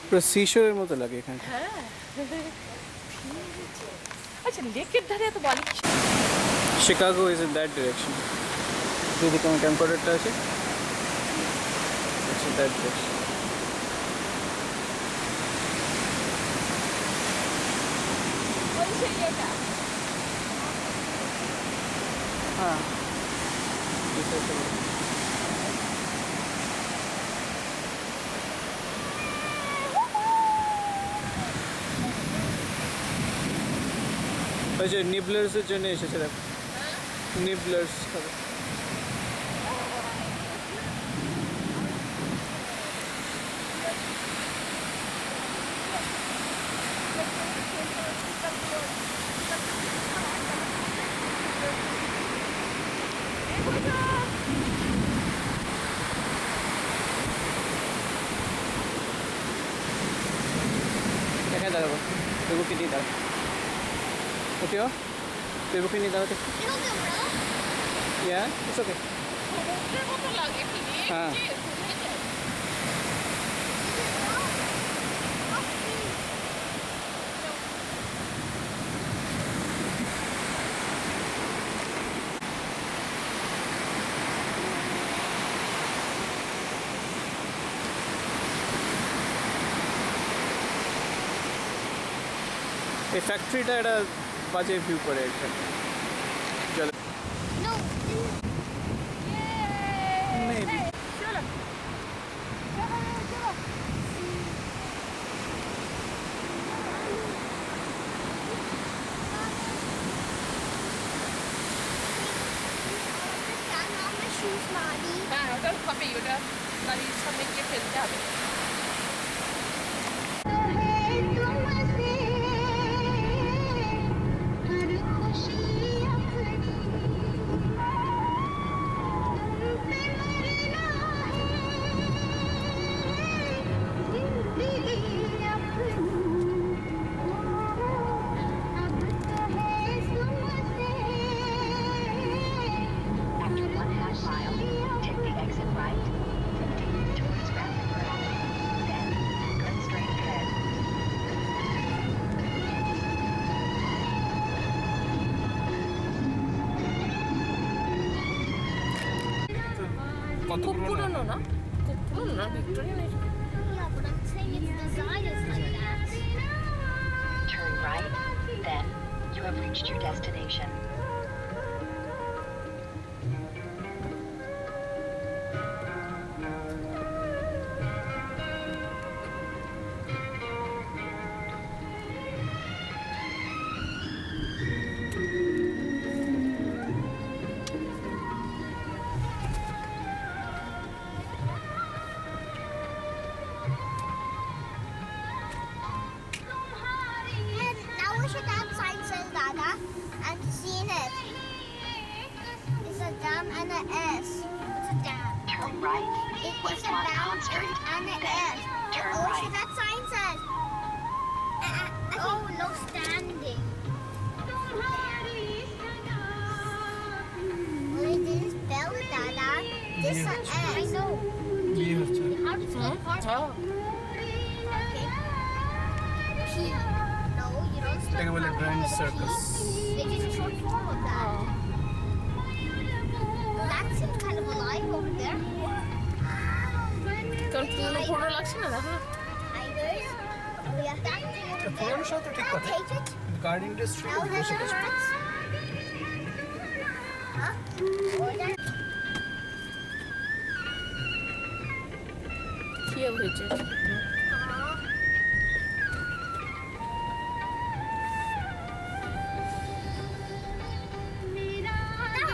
পুরো সিশোরের মতো লাগে এখানে। হ্যাঁ আচ্ছা লেকের ধারে এত বালি কিসের? Chicago is in that direction. যেদিকে আমার ক্যাম্পারটা আছে ইটস ইন দ্যাট ডিরেকশন। ওই সেই এটা হ্যাঁ this is the- ওই যে নিবলার্সের জন্য এসেছে দেখো, নিবলার্স খাবে। এখানে দাঁড়াবো, তুই বুকে নিয়ে দাঁড়া, উঠিও, তুই বুকে নিয়ে দাঁড়াতে। Yeah, it's okay. সমুদ্রের মতো লাগে কি হ্যাঁ। এই ফ্যাক্টরিটা একটা বাজে ভিউ করে এখানে জল। Maybe. চলো হ্যাঁ ওটা হবেই, ওটা বাড়ির সামনে গিয়ে ফেলতে হবে। After 1.5 miles, take the exit right. Continue towards Rapid Grove. Then, go straight ahead. কত খুব পুরনো না, খুব পুরনো না, Victorian age. Yeah, but I'm saying its design is like that. Turn right. Then, you have reached your destination. Now we should have sign says Dada and seen it. It's a dam and an S. It's a dam. Turn right. It is West a Mont dam Con Street. and an Then, S. turn Oh, right. so that sign says. Oh, no standing. Well, it didn't spell it, Dada. This is an S. I know. বিয়ে হচ্ছে। How to spell heart? হ্যাঁ Okay. P. No, you don't spell এটাকে বলে heart grand with a P. Circus. It is a short form of that. That seems kind of alive over there. কারণ পুরনো পুরনো লাগছে না, দেখো না। Tigers. We have that thing over there. পুরনো শহর তো ঠিক কথা। Take it. Guard industry Now there's বসে the গেছে। parrots. Huh? Or that. কি হয়েছে?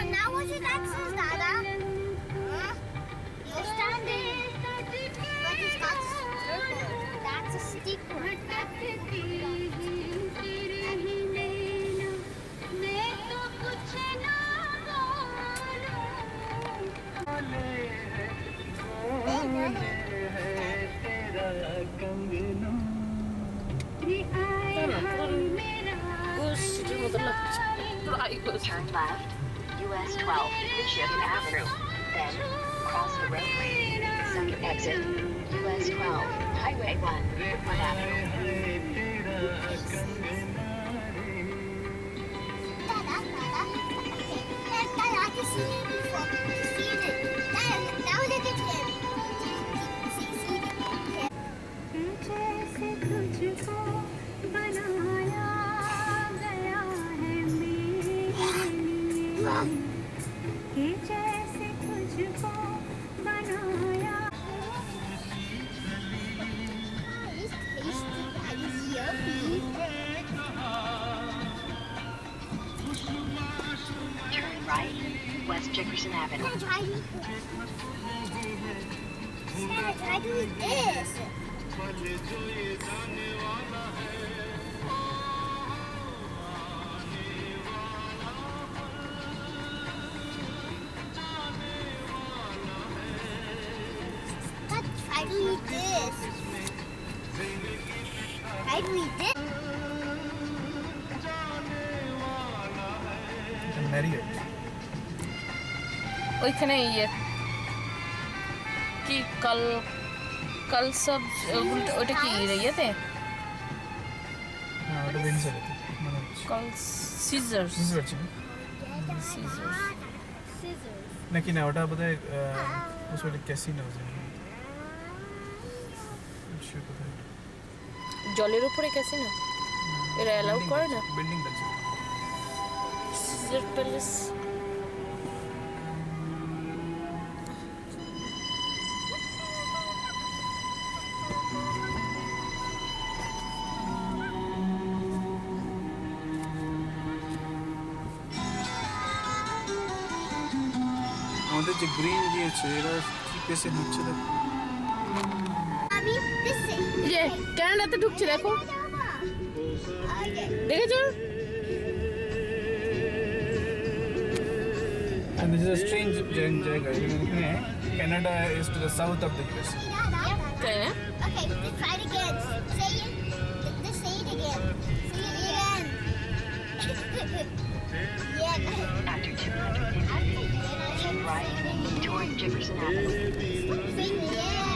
Now what should that says, Dada? Huh? You're standing. But it's got circle. That's a stick one. গোষ্ঠীর মতো লাগছে, প্রায় গোষ্ঠী। Turn left. US 12, Michigan Avenue. Then, cross the roadway. Second exit, US 12, Highway 1. Deerfoot Avenue. Dada, Dada. Okay. Dada, I can see him before. He's seen it. Dada, now look at him. See him. जैसे तुझको बनाया गया है मेरे लिए कि जैसे तुझको बनाया He's tasty. He's yummy. Turn right, West Jefferson Avenue. Dad, try me. Dad, try doing this. Dad, try doing this. Try doing this. Marriott. ওইখানে ইয়ে কি কাল কাল সব ওটা কি ইয়েতে হ্যাঁ ওটা উইন্ডসরে মনে হচ্ছে কাল সিজার্স বুঝতে পারছি না সিজার্স Scissors. নাকি না ওটা বোধহয় ওসলে ক্যাসিনো আছে সে কোথায় জলের উপরে গেছে না এরা অ্যালাউ করে না বিল্ডিং আছে সিজার প্যালেস আমাদের যে গ্রিন দিয়েছে এরা কি পেসে হচ্ছে দেখো Mommy, this thing. এই যে কানাডাতে ঢুকছে দেখো Okay. দেখেছো and this is a strange জায়গা এখানে Canada is to the south of the US তাই না Okay, let's try it again. Say it. Let's say it again. Say it again. Yeah. After 250 feet, keep right toward Jefferson Avenue. Say it again.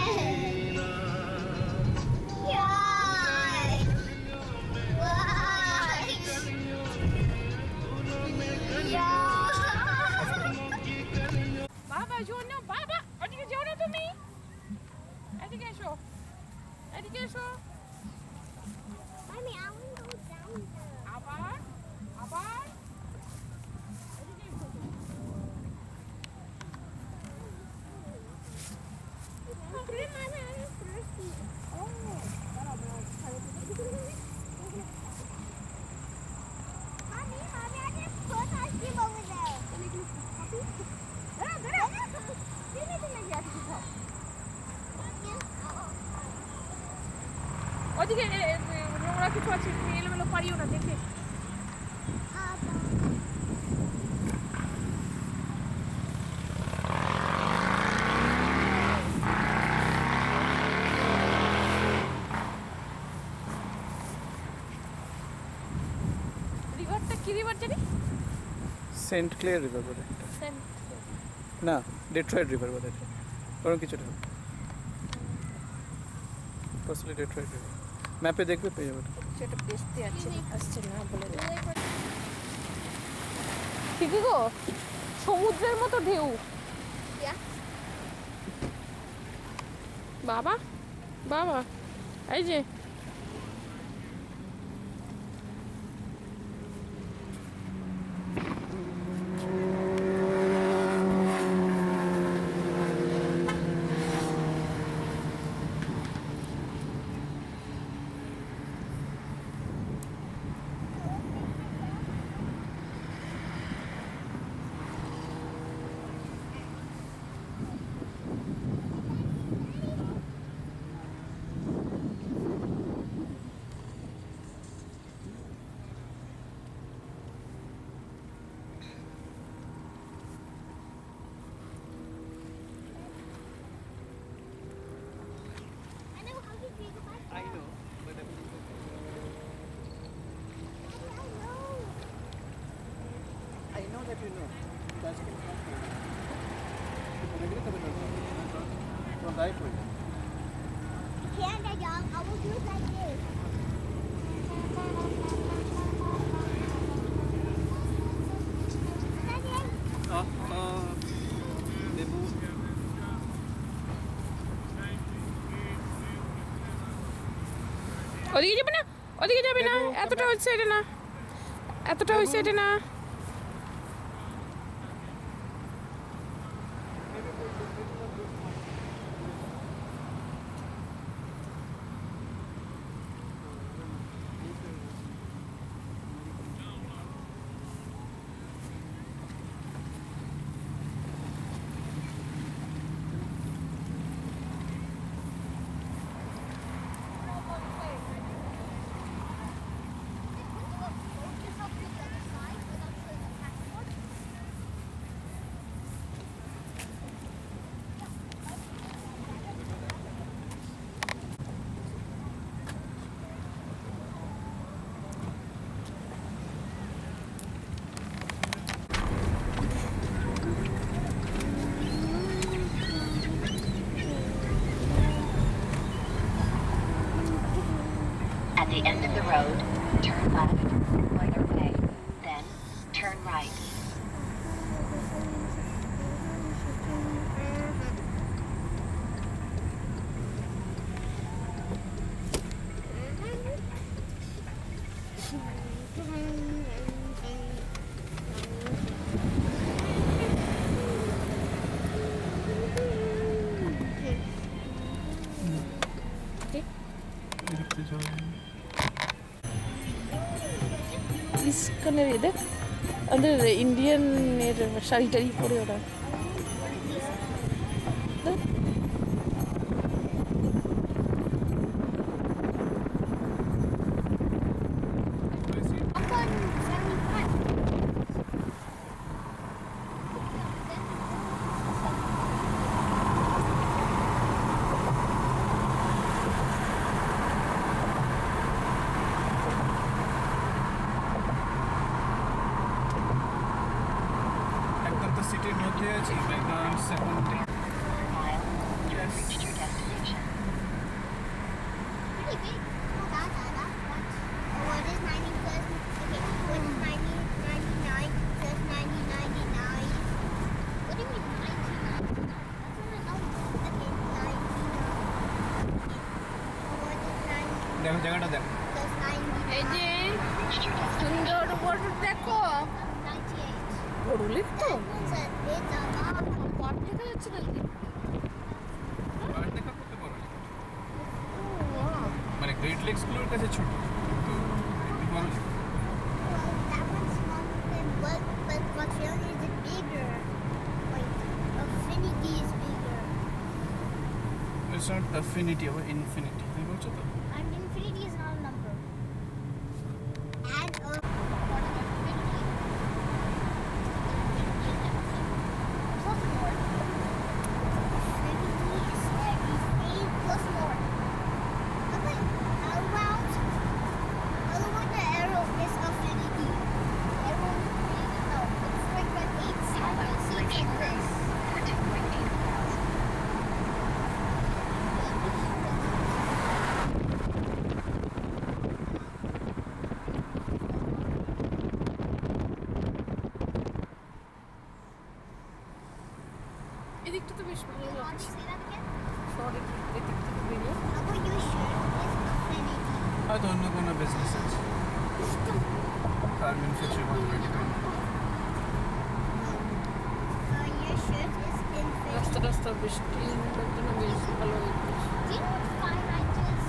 Yeah. Yeah. বাবা জন্য বাবা ওদিকে যাও না তুমি এদিকে এসো এদিকে এসো Mommy, I want to go down there. আবার আবার এদিকে এসো Grandma, I'm thirsty. Mommy, I just put ice cream over there. ওদিকে নোংরা কিছু আছে তুমি এলোমেলো পারিও না দেখে রিভারটা কি রিভার জানি সেন্ট ক্লেয়ার রিভার বলে না ডেট্রয়েট রিভার বলে এটা ওরকম কিছুটা পসিবলি ডেট্রয়েট রিভার ম্যাপে দেখবে পেয়ে যাবে ওটা। সেটা বেচতে আসছে না বলে ঠিকই গো সমুদ্রের মতো ঢেউ বাবা বাবা এই যে I know, but I know that you know. That's the from right way. Canada, I will do it like ওদিকে যাবে না, ওদিকে যাবে না, দেখো, এতটা ওই সাইডে না, এতটা ওই সাইডে না। At the end of the road, turn left, right away, then turn right. ইস্কনের দেখ, আমাদের ইন্ডিয়ানের শাড়ি টাড়ি পরে ওরা। দেখ। একদম তো সিটির মধ্যে আছি, ম্যাকডোনাল্ডস এখন। Mile, you have reached your destination. Pretty big. What is 90 plus? Okay, what is 90, 99 plus 90, 99? What do you mean 99? That's not a number. Okay, 99. What is 90 দেখো জায়গাটা দেখ। plus 90? এই যে Reached your destination. সুন্দর border দেখো, 98. গরুলের তো It's a lot. পথ দেখা যাচ্ছে না। আর দেখা করতে পারো। মানে গ্রেট লেকস গুলোর কাছে ছোট, তো একটু বড়। That one's smaller than but Australia is bigger. Like, Affinity is bigger. It's not affinity or infinity. তুমি বলছো তো? And infinity is not a number. And plus more. Infinity is everything plus more. Okay, around the arrow is affinity. Arrow, no, it's like an 8 circles like this. For 2.8 miles. এদিকটা তো বেশ ভালো Want to লাগছে, say that again? শহরের এদিক থেকে বেরিয়ে। How about your shirt is affinity? হয়তো অন্য কোনো বিজনেস আছে। Carbon feature 125। Your shirt is infinity. রাস্তা রাস্তা বেশ ক্লিন, জন্য বেশ ভালো হয়েছে। Do you know what fine art is?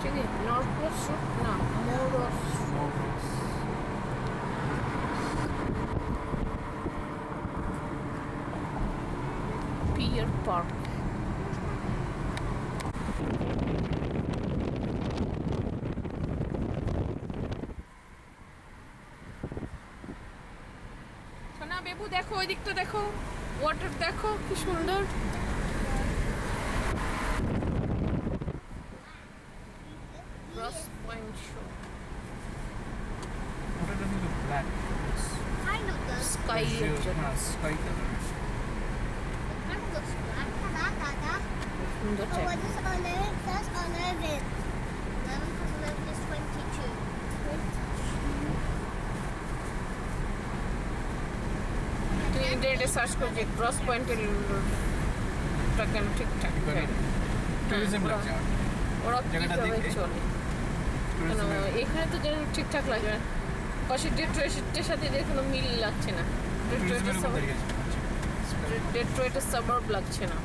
ঠিক আছে, নর্থ ওয়েস্ট না, মোর পিয়ার পার্ক। সোনা বেবু দেখো, ওই দিকটা দেখো, ওয়াটার দেখো কি সুন্দর। ক্রস পয়েন্ট শো, ওটা কিন্তু black. I know this. Sky এর জন্য। হ্যাঁ, sky colour. It kind of looks black. Dada. সুন্দর Oh, জায়গা what is 11 plus 11? 11 plus 11 is 22. তুই ইন্টারনেটে সার্চ কর যে ক্রস পয়েন্টের কেন ঠিকঠাক टूरिज्म लग जाए ওরা জায়গাটা কীভাবে দেখে। চলে কেন टूरिज्म এখানে তো যেন ঠিকঠাক লাগবে না পাশে ডেট্রয়েটের সাথে এদের কোনো মিল লাগছে না टूरिज्म देखिए ডেট্রয়েটের সাবার্ব লাগছে না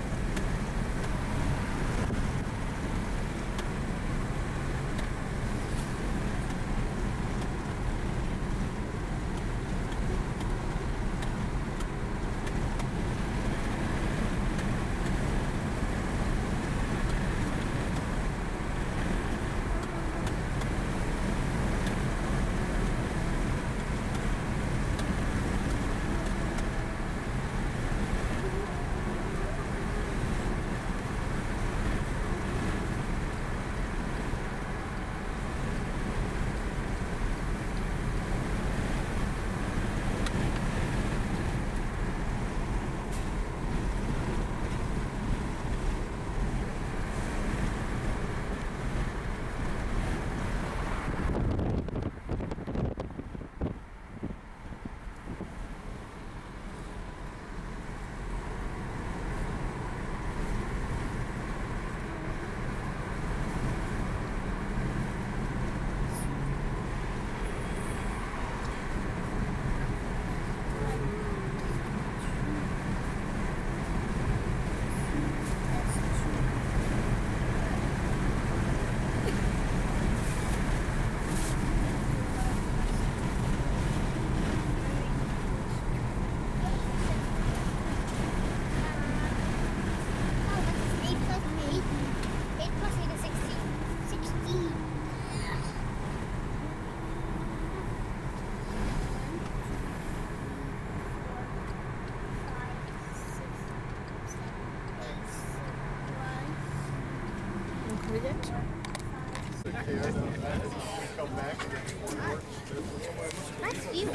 Oh, what is 8 plus 8? 8 plus 8 is 16. 16. হয়ে যাচ্ছে That's you.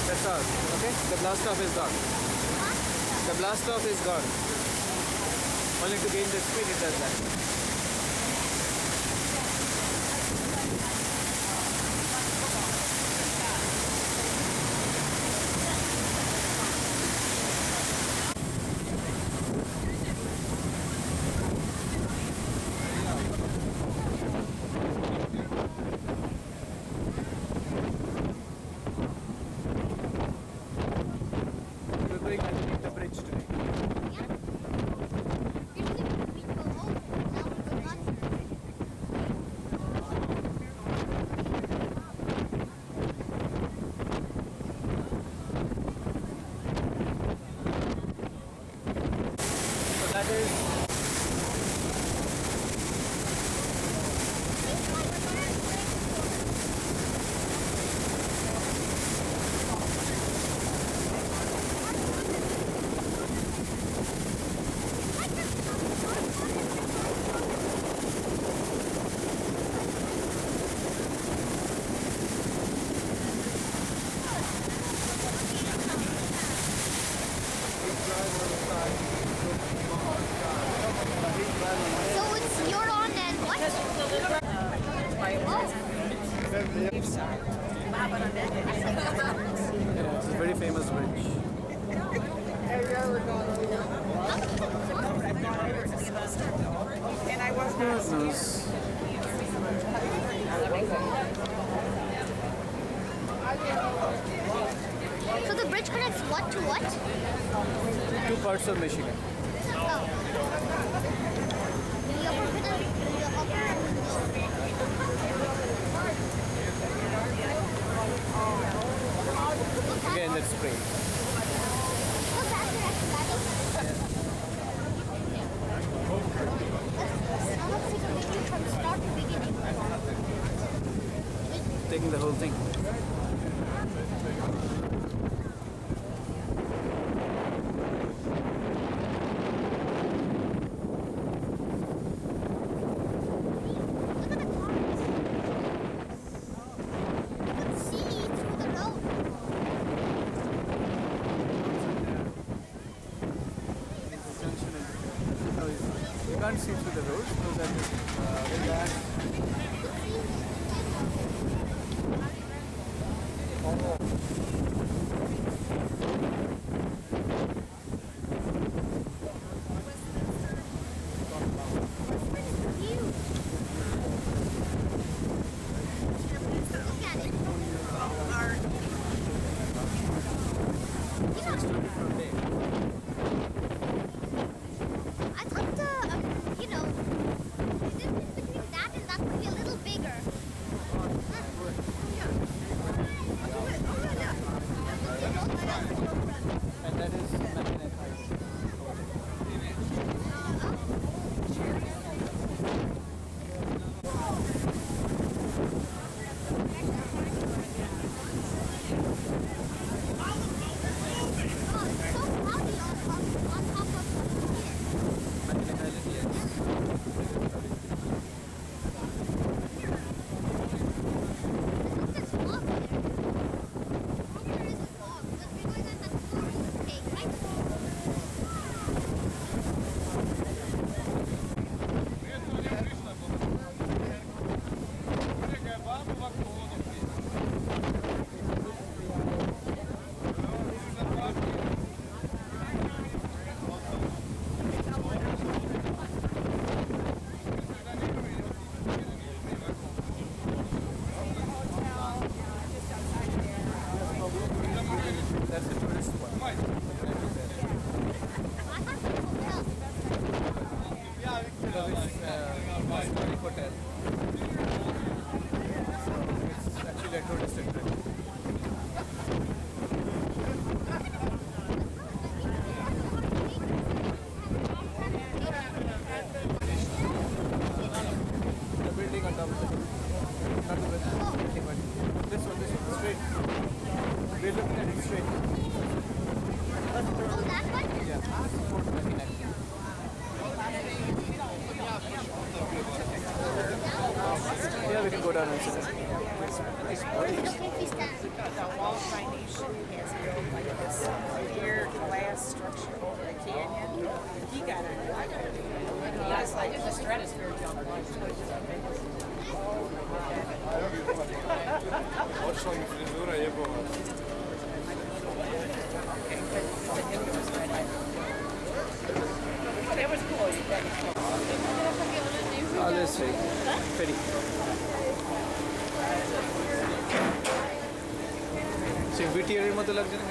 That's all. Okay? The blast off is gone. The blast off is gone. Only to gain the speed it does that. We're going underneath the bridge today. Usually we go over. Now we're not. So that is drive on the side, look on the side. bridge connects what to what? Two parts of Michigan. Oh. The upper middle, Again, that's spring. What's that direction, Daddy? Now let's take a video from start to beginning. Taking the whole thing. Look at the cars. You can see through the road. You can't see through the roads because that is very bad. View. Look at it. I thought the distance between that and that would be a little bigger. And that is 99 height. That's the tourist one. Historic hotel. It's actually a tourist attraction. The building on top of the hill. Not the building, but this one, straight. We're looking at it straight. Oh, that one? Yeah, Fort 29. Yeah, we can go down and sit. Okay, we stand. The Walls by Nation has built like this clear glass structure over the canyon. He got it. He was like the stratosphere jump. It was cool. Let's see. Ferry. See, BTR মতো লাগছে না?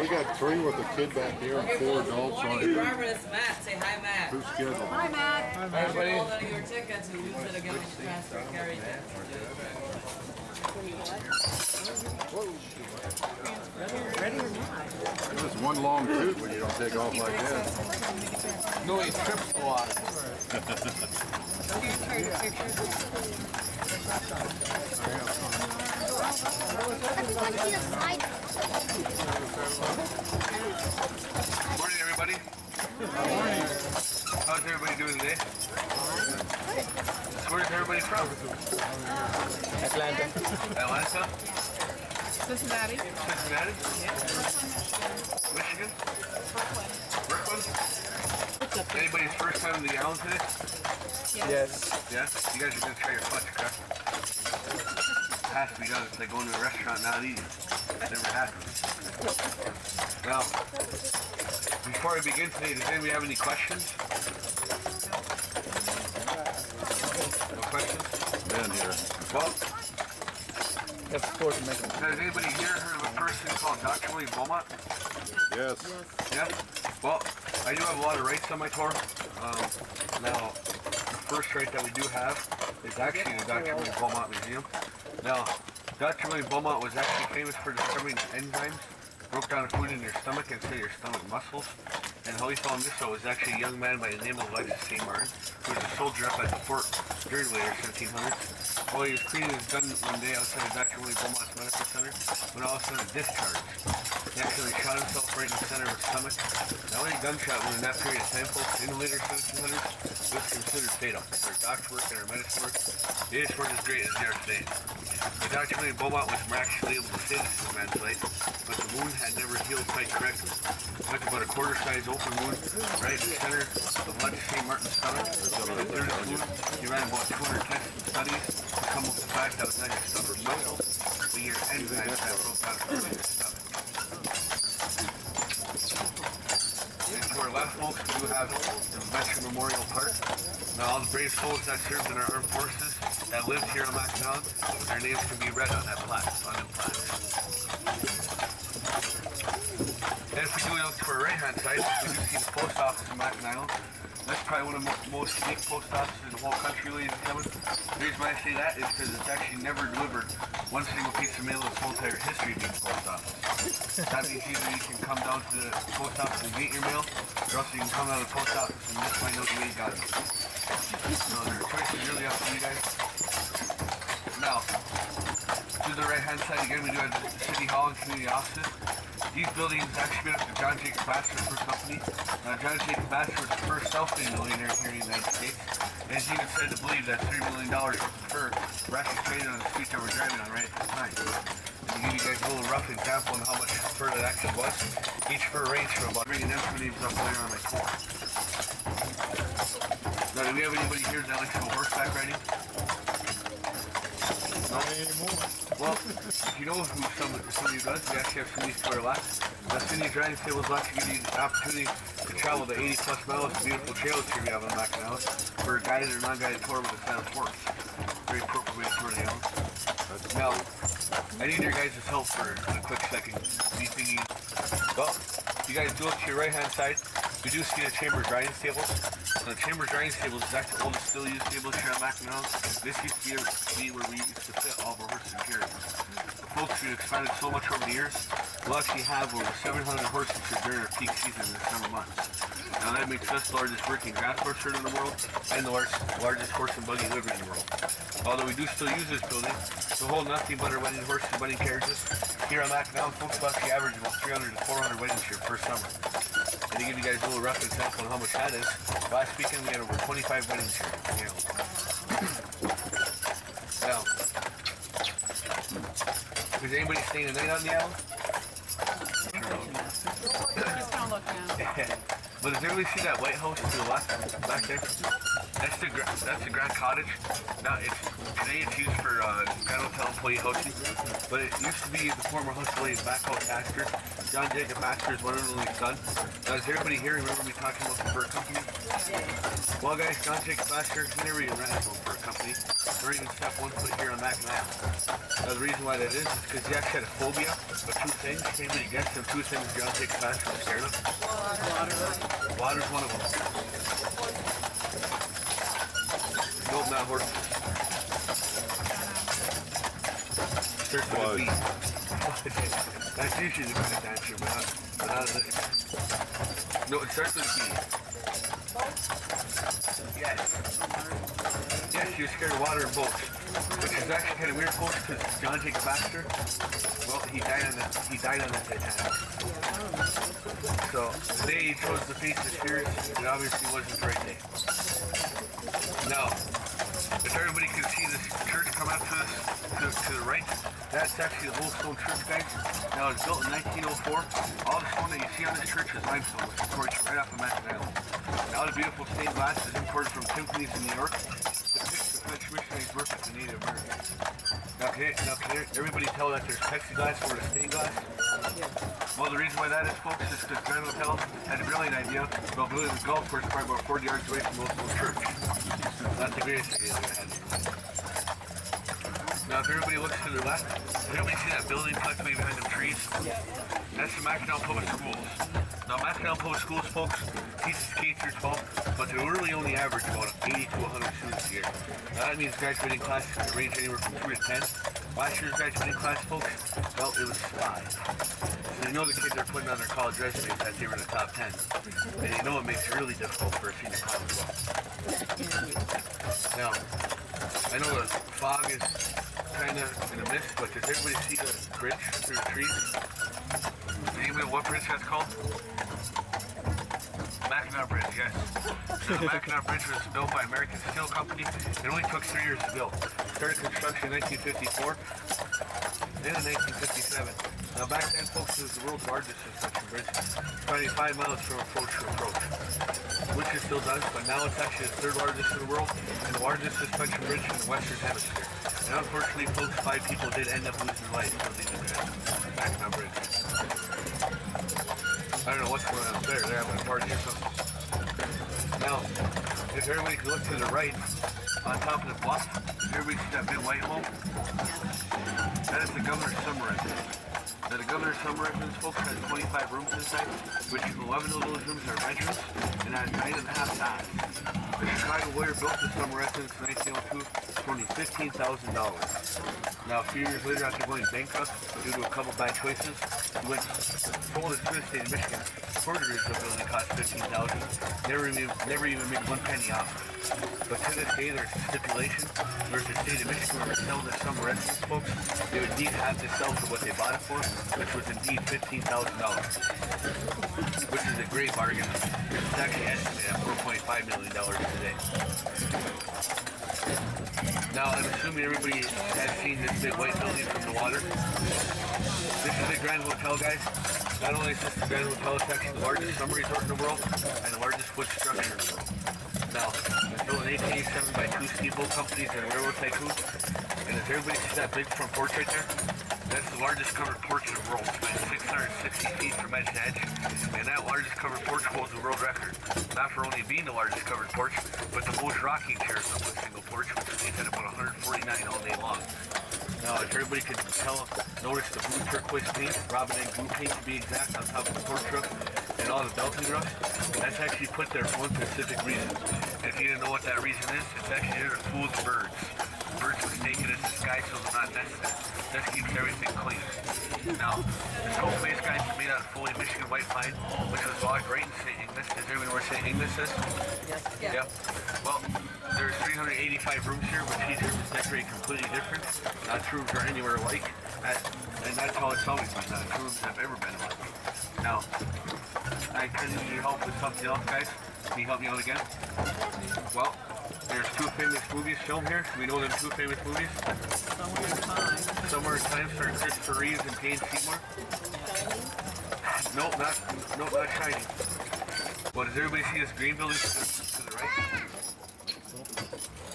We got 3 with a kid back here and 4 adults on here. Robert, it's Matt. Say hi, Matt. Who's scheduled? Hi, Matt. Hi, everybody. Hold on to your tickets and use it again when you transfer carry that. It's one long tooth when you don't take off like that. No, it trips a lot. Morning, everybody. How's everybody doing today? So where's everybody from? Atlanta. Atlanta? Cincinnati. Cincinnati? Michigan? Brooklyn? Anybody's first time in the island today? Yes. Yeah? You guys are gonna try your clutch, correct? Has to be done. It's like going to a restaurant, not eating. Never happens. Now, before I begin today, does anybody have any questions? No questions? Man here. Well, That's sport making. has anybody here heard of a person called Dr. William Beaumont? Yes. Yeah? Well, I do have a lot of rights on my tour. Now, the first right that we do have is actually the Dr. William Beaumont Museum. Now, Dr. William Beaumont was actually famous for discovering enzymes, broke down food in your stomach and say your stomach muscles. And how he found this out was actually a young man by the name of Alexis St. Martin, who was a soldier up at the fort during the later 1700s. While he was cleaning his gun one day outside of Dr. William Beaumont's medical center, when all of a sudden a discharge. He actually shot himself right in the center of his stomach. The only gunshot wound in that period of time, folks, in the later 1700s, was considered fatal. Our doctor work and our medicine work, they just weren't as great as they are today. But Dr. William Beaumont was miraculously able to save this man's life, but the wound had never healed quite correctly. It was about a quarter-size open wound right in the center of Alexis St. Martin's stomach. Through this wound, he ran about 200 tests and studies to come up with the fact that it was not your stomach muscle, but your enzymes that broke down food in your stomach. And to our left, folks, we do have the Veteran Memorial Park. Now, all the brave souls that served in our armed forces that lived here on Mackinac, their names can be read on that plaque, on them plaques. And if we do look to our right-hand side, we do see the post office in Mackinac. That's probably one of the most unique post offices in the whole country, ladies and gentlemen. The reason why I say that is because it's actually never delivered one single piece of mail in its whole entire history of being post office. That means either you can come down to the post office and get your mail, or else you can come down to the post office and just find out where you got it. So their choice is really up to you guys. Now, to the right-hand side again, we do have the City Hall and community offices. These buildings actually been up to John Jacob Astor First Company. John Jacob Astor was the first self-made millionaire here in the United States. And he's even said to believe that $3 million worth of fur were actually traded on the street that we're driving on right at this time. And to give you guys a little rough example on how much fur that actually was, each fur ranged from about bringing them two names up there on my tour. Now, do we have anybody here that likes to go horseback riding? No? Well, if you know who some of you does, we actually have somebody to our left. The City Driving Tables will actually give you the opportunity to travel the 80 plus miles to beautiful trails here we have on Mackinac for a guided or non-guided tour with the Sound Forks. Very appropriate way to tour the island. Now, I need your guys' help for a quick second. Me thinking, well, if you guys go to your right-hand side, we do see the Chamber Drying Stables. The Chamber Drying Stables is actually the oldest still used stables here at Mackinac. This used to be where we used to fit all of our horses and carriages. Folks, we've expanded so much over the years, we'll actually have over 700 horses here during our peak season in the summer months. Now that makes us the largest working grass horse herd in the world and the largest horse and buggy livery in the world. Although we do still use this building to hold nothing but our wedding horses and wedding carriages, here on Mackinac, folks will actually average about 300 to 400 weddings here per summer. And to give you guys a little rough example on how much that is, last weekend we had over 25 weddings here. Now, is anybody staying the night on the island? Just gonna look now. But does everybody see that White House to the left, back there? That's the Grand Cottage. Now today it's used for Grand Hotel employee housing, but it used to be the former Hustler backhouse Astor. John Jacob Astor is one and only son. Now, does everybody here remember me talking about the fur company? Well, guys, John Jacob Astor never even ran his own fur company, or even stepped one foot here on Mackinac. Now, the reason why that is because he actually had a phobia of two things. Anybody guess them two things John Jacob Astor was scared of? Water's one of them. Nope, not horses. Starts with a B. That's usually the correct answer, but not this. No, it starts with a B. Yes. Yes, he was scared of water and boats. Which is actually kind of weird, folks, because John Jacob Astor, well, he died on that Titanic. So, the day he chose to face his fears, it obviously wasn't the right day. Now, to the right, that's actually the Old Stone Church, guys. Now, it was built in 1904. All the stone that you see on this church is limestone, which is imported right off of Mackinac Island. Now, the beautiful stained glass is imported from Tiffany's in New York. Depicts the French missionaries work with the Native Americans. Now, can everybody tell that there's plexiglass over the stained glass? Well, the reason why that is, folks, is because Grand Hotel had a brilliant idea about building a golf course probably about 40 yards away from Old Stone Church. Not the greatest idea they had. Now, if everybody looks to their left, does everybody see that building tucked away behind them trees? That's the Mackinac Public Schools. Now, Mackinac Public Schools, folks, teaches K through 12, but they really only average about 80 to 100 students a year. Now, that means graduating class can range anywhere from 2 to 10. Last year's graduating class, folks, well, it was 5. So you know the kids are putting on their college resumes that they were in the top 10. And you know it makes it really difficult for a senior college as well. Now, I know the fog is kind of in a mist, but does everybody see the bridge through the trees? Does anybody know what bridge that's called? Mackinac Bridge, yes. So the Mackinac Bridge was built by American Steel Company. It only took 3 years to build. Started construction in 1954, then in 1957. Now back then, folks, it was the world's largest suspension bridge, 25 miles from approach to approach, which it still does, but now it's actually the 3rd largest in the world and the largest suspension bridge in the Western Hemisphere. And unfortunately, folks, 5 people did end up losing their lives building the Mackinac Bridge. I don't know what's going on up there. They're having a party or something. Now, if everybody can look to the right, on top of the bluff, everybody see that big white home? That is the Governor's Summer Residence. Now, the Governor's Summer Residence, folks, has 25 rooms inside, which 11 of those rooms are bedrooms, and has 9.5 baths. The Chicago lawyer built the summer residence in 1902 for only $15,000. Now, a few years later, after going bankrupt due to a couple bad choices, he went sold it to the state of Michigan. Quarters of it only cost $15,000. Never even made 1 penny off it. But to this day, there's a stipulation where if the state of Michigan were to sell this summer residence, folks, they would indeed have to sell for what they bought it for, which was indeed $15,000, which is a great bargain. It's actually estimated at $4.5 million today. Now, I'm assuming everybody has seen this big white building from the water. This is the Grand Hotel, guys. Not only is this the Grand Hotel, it's actually the largest summer resort in the world and the largest wood structure in the world. Now, it was built in 1887 by 2 steamboat companies and a railroad tycoon. And if everybody sees that big front porch right there, that's the largest covered porch in the world. It's 660 feet from edge to edge. And that largest covered porch holds the world record. Not for only being the largest covered porch, but the most rocking chairs on one single porch, which is at about 149 all day long. Now, if everybody could notice the blue turquoise paint, robin egg blue paint to be exact, on top of the porch roof, and all the belting rust, that's actually put there for one specific reason. And if you didn't know what that reason is, it's actually there to fool the birds. Birds mistake it as the sky, so they're not nesting. That keeps everything clean. Now, this whole place, guys, is made out of fully Michigan white pine, which was logged right in St. Ignace. Does everyone know where St. Ignace is? Yes. Yep. Well, there's 385 rooms here, which each room is decorated completely different. Not rooms are anywhere alike, and that's how it's always been. Not rooms have ever been alike. Now, I kind of need help with something else, guys. Can you help me out again? Well, there's 2 famous movies filmed here. We know them 2 famous movies. Somewhere in Time, starring Christopher Reeves and Jane Seymour. Nope, not Shining. Well, does everybody see this green building to the right?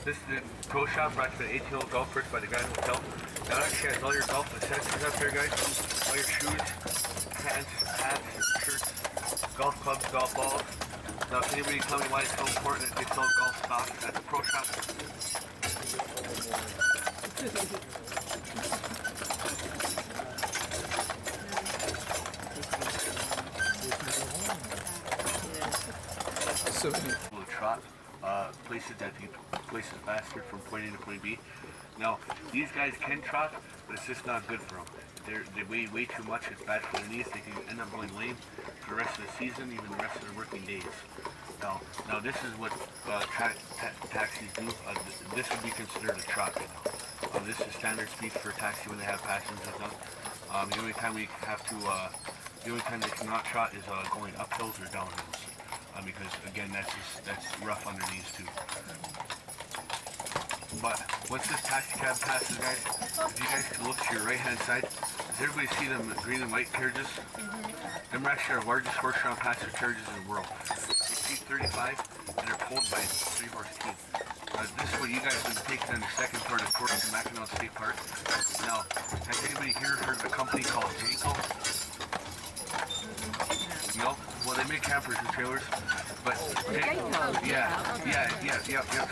This is the pro shop brought to the 18-hole golf course by the Grand Hotel. Now, it actually has all your golf necessities up there, guys. All your shoes, pants, hats, shirts, golf clubs, golf balls. Now, can anybody tell me why it's so important that they sell golf stocks at the pro shop? So, trot places that you places faster from point A to point B. Now, these guys can trot, but it's just not good for them. They weigh way too much. It's bad for their knees. They can end up going lame for the rest of the season, even the rest of their working days. Now this is what taxis do. This would be considered a trot right now. This is standard speed for a taxi when they have passengers on. The only time we have to, the only time they cannot trot is going up hills or down hills, because again that's rough underneath too. But once this taxi cab passes, guys, if you guys can look to your right-hand side, does everybody see them green and white carriages? Them are actually our largest horse-drawn passenger carriages in the world. They seat 35, and they're pulled by 3-horse team. This is what you guys will be taking on the second part of the tour to Mackinac State Park. Now, has anybody here heard of a company called Jayco? No? Well, they make campers and trailers, but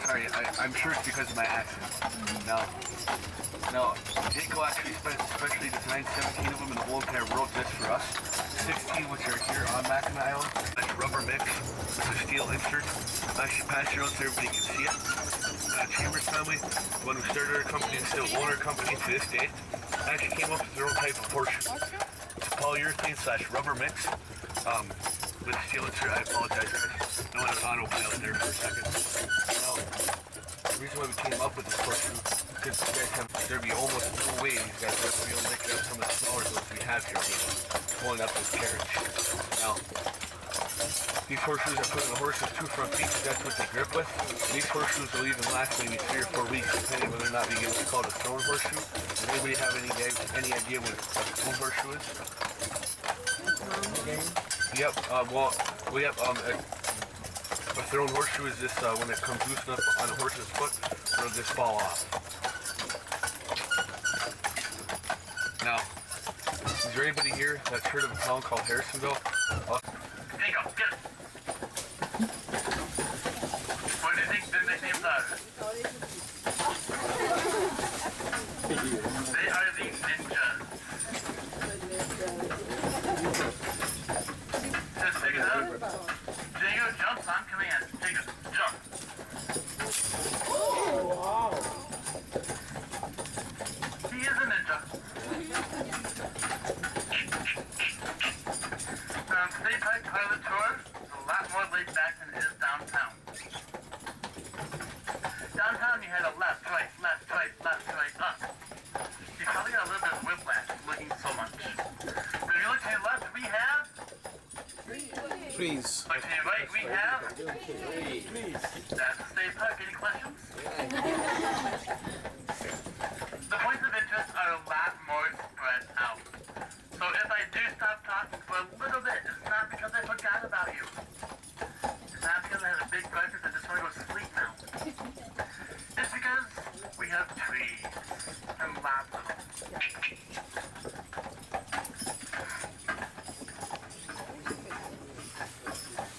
sorry, I'm sure it's because of my accent. Now, Jayco actually specially designed 17 of them in the whole entire world just for us. 16 which are here on Mackinac Island. That's rubber mix with a steel insert. Actually passed around so everybody can see it. Chambers family, the one who started our company and still own our company to this day, actually came up with their own type of horseshoe. It's a polyurethane / rubber mix with a steel insert. I apologize, guys. I went on open out there for a second. Now, the reason why we came up with this horseshoe is because you guys have, there'd be almost no way these guys would be able to make it up some of the smaller boats we have here, pulling up this carriage. Now, these horseshoes are put on the horse's 2 front feet, that's what they grip with. These horseshoes will even last maybe 3 or 4 weeks, depending whether or not we get what's called a throne horseshoe. Does anybody have any idea what a throne horseshoe is? Yep, a thrown horseshoe is this, when it comes loose enough on a horse's foot, it'll just fall off. Now, is there anybody here that's heard of a town called Harrisonville? There you go, get it. What do you think the nicknames are? They are the ninjas. Just take it out. Jago jumps on command. Jago, jump. He is a ninja. State Park Pilot Tour is a lot more laid back than it is downtown. Downtown you had a left, right, up. You probably got a little bit of whiplash looking so much. But if you look to your left, we have... Trees. Look to your right, we have... That's the State Park. Any questions? The points of interest are a lot more spread out. So if I do stop talking for a little bit, it's not because I forgot about you. It's not because I had a big breakfast and just want to go to sleep now. It's because we have trees and lots of them.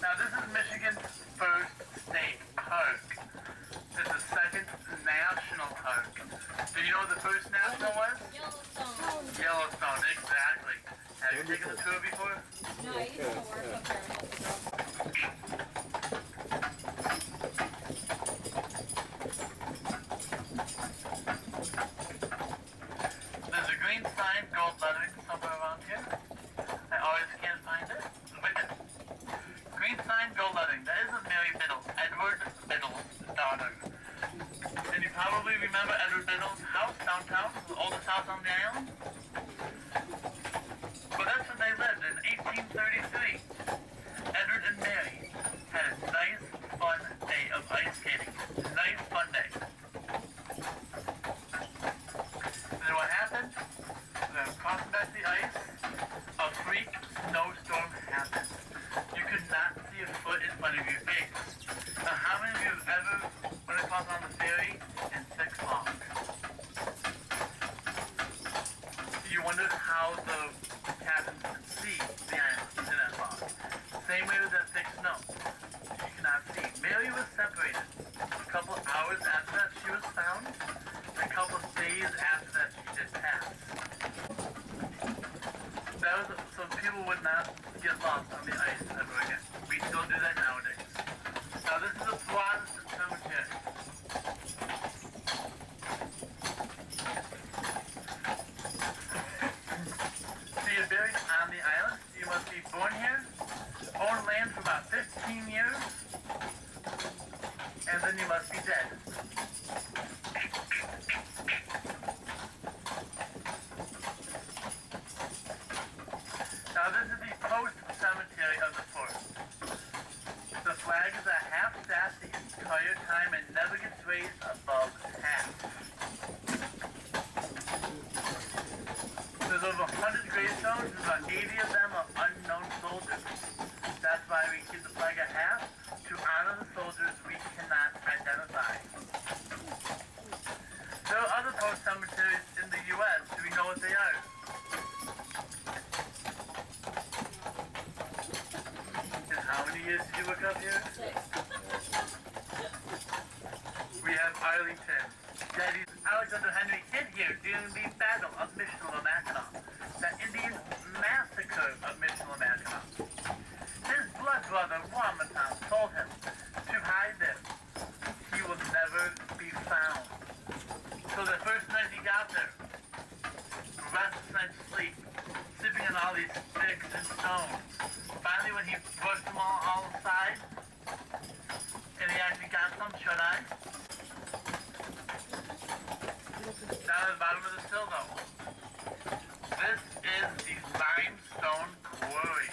Now this is Michigan's first state park. This is the second national park. Do you know what the first national was? Yellowstone, exactly. Have you taken the tour before? No, I used to work up there. There's a green sign, gold lettering somewhere around here. I always can't find it. Wicked. Green sign, gold lettering. That is Mary Biddle, Edward Biddle's daughter. And you probably remember Edward Biddle's house downtown, the oldest house on the island? Well, that's where they lived in 1833. Edward and Mary had a nice, fun day of ice skating. Nice, fun day. Then what happened? When crossing back the ice, a freak snowstorm happened. You could not see a foot in front of your face. Now, how many of you have ever run across on the ferry in 6 logs? You wondered how the cabin could see the island in that log. Same way with that thick snow. You cannot see. Mary was separated. A couple hours after that she was found. A couple days after that she did pass. That was so people would not get lost on the ice ever again. We still do that nowadays. Now this is a Protestant cemetery. So you're buried on the island. You must be born here, own land for about 15 years, and then you must be dead. Now this is the post cemetery of the fort. The flag is a half-staff the entire time and never gets its raised above half. There's over 100 gravestones, and about 80 of them are unknown soldiers. That's why we keep the flag at half, to honor the soldiers we cannot identify. There are other post cemeteries in the U.S. Do we know what they are? And how many years did you look up here? We have Arlington. Daddy Alexander Henry hid here during the Battle of Michilimackinac, the Indian massacre of Michilimackinac. His blood brother, Ramatam, told him to hide there. He will never be found. So the first night he got there, restless night's sleep, sleeping on all these sticks and stones. Finally, when he brushed them all aside, and he actually got some shut-eye, down at the bottom of the sill, though. This is the limestone quarry.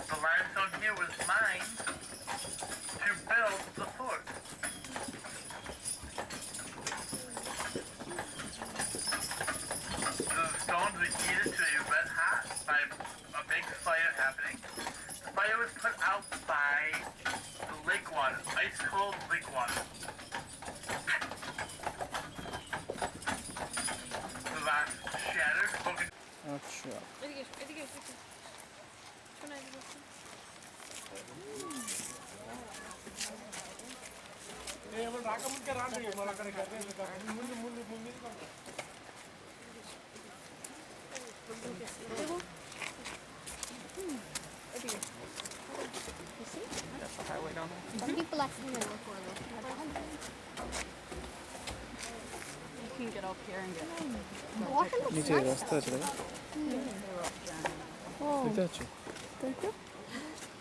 The limestone here was mined to build the fort. The stones were heated to a red hot by a big fire happening. The fire was put out by the lake water, ice cold lake water. The rock shattered, broken. আচ্ছা এদিকে এসো, এদিকে এসো, এদিকে। শোনো, এদিকে এসো। এদিকে। You see? That's the highway down there. Some people actually look for it. You can get up here and get Water looks নিচে nice. রাস্তা আছে দেখো দেখতে পাচ্ছ তাই তো?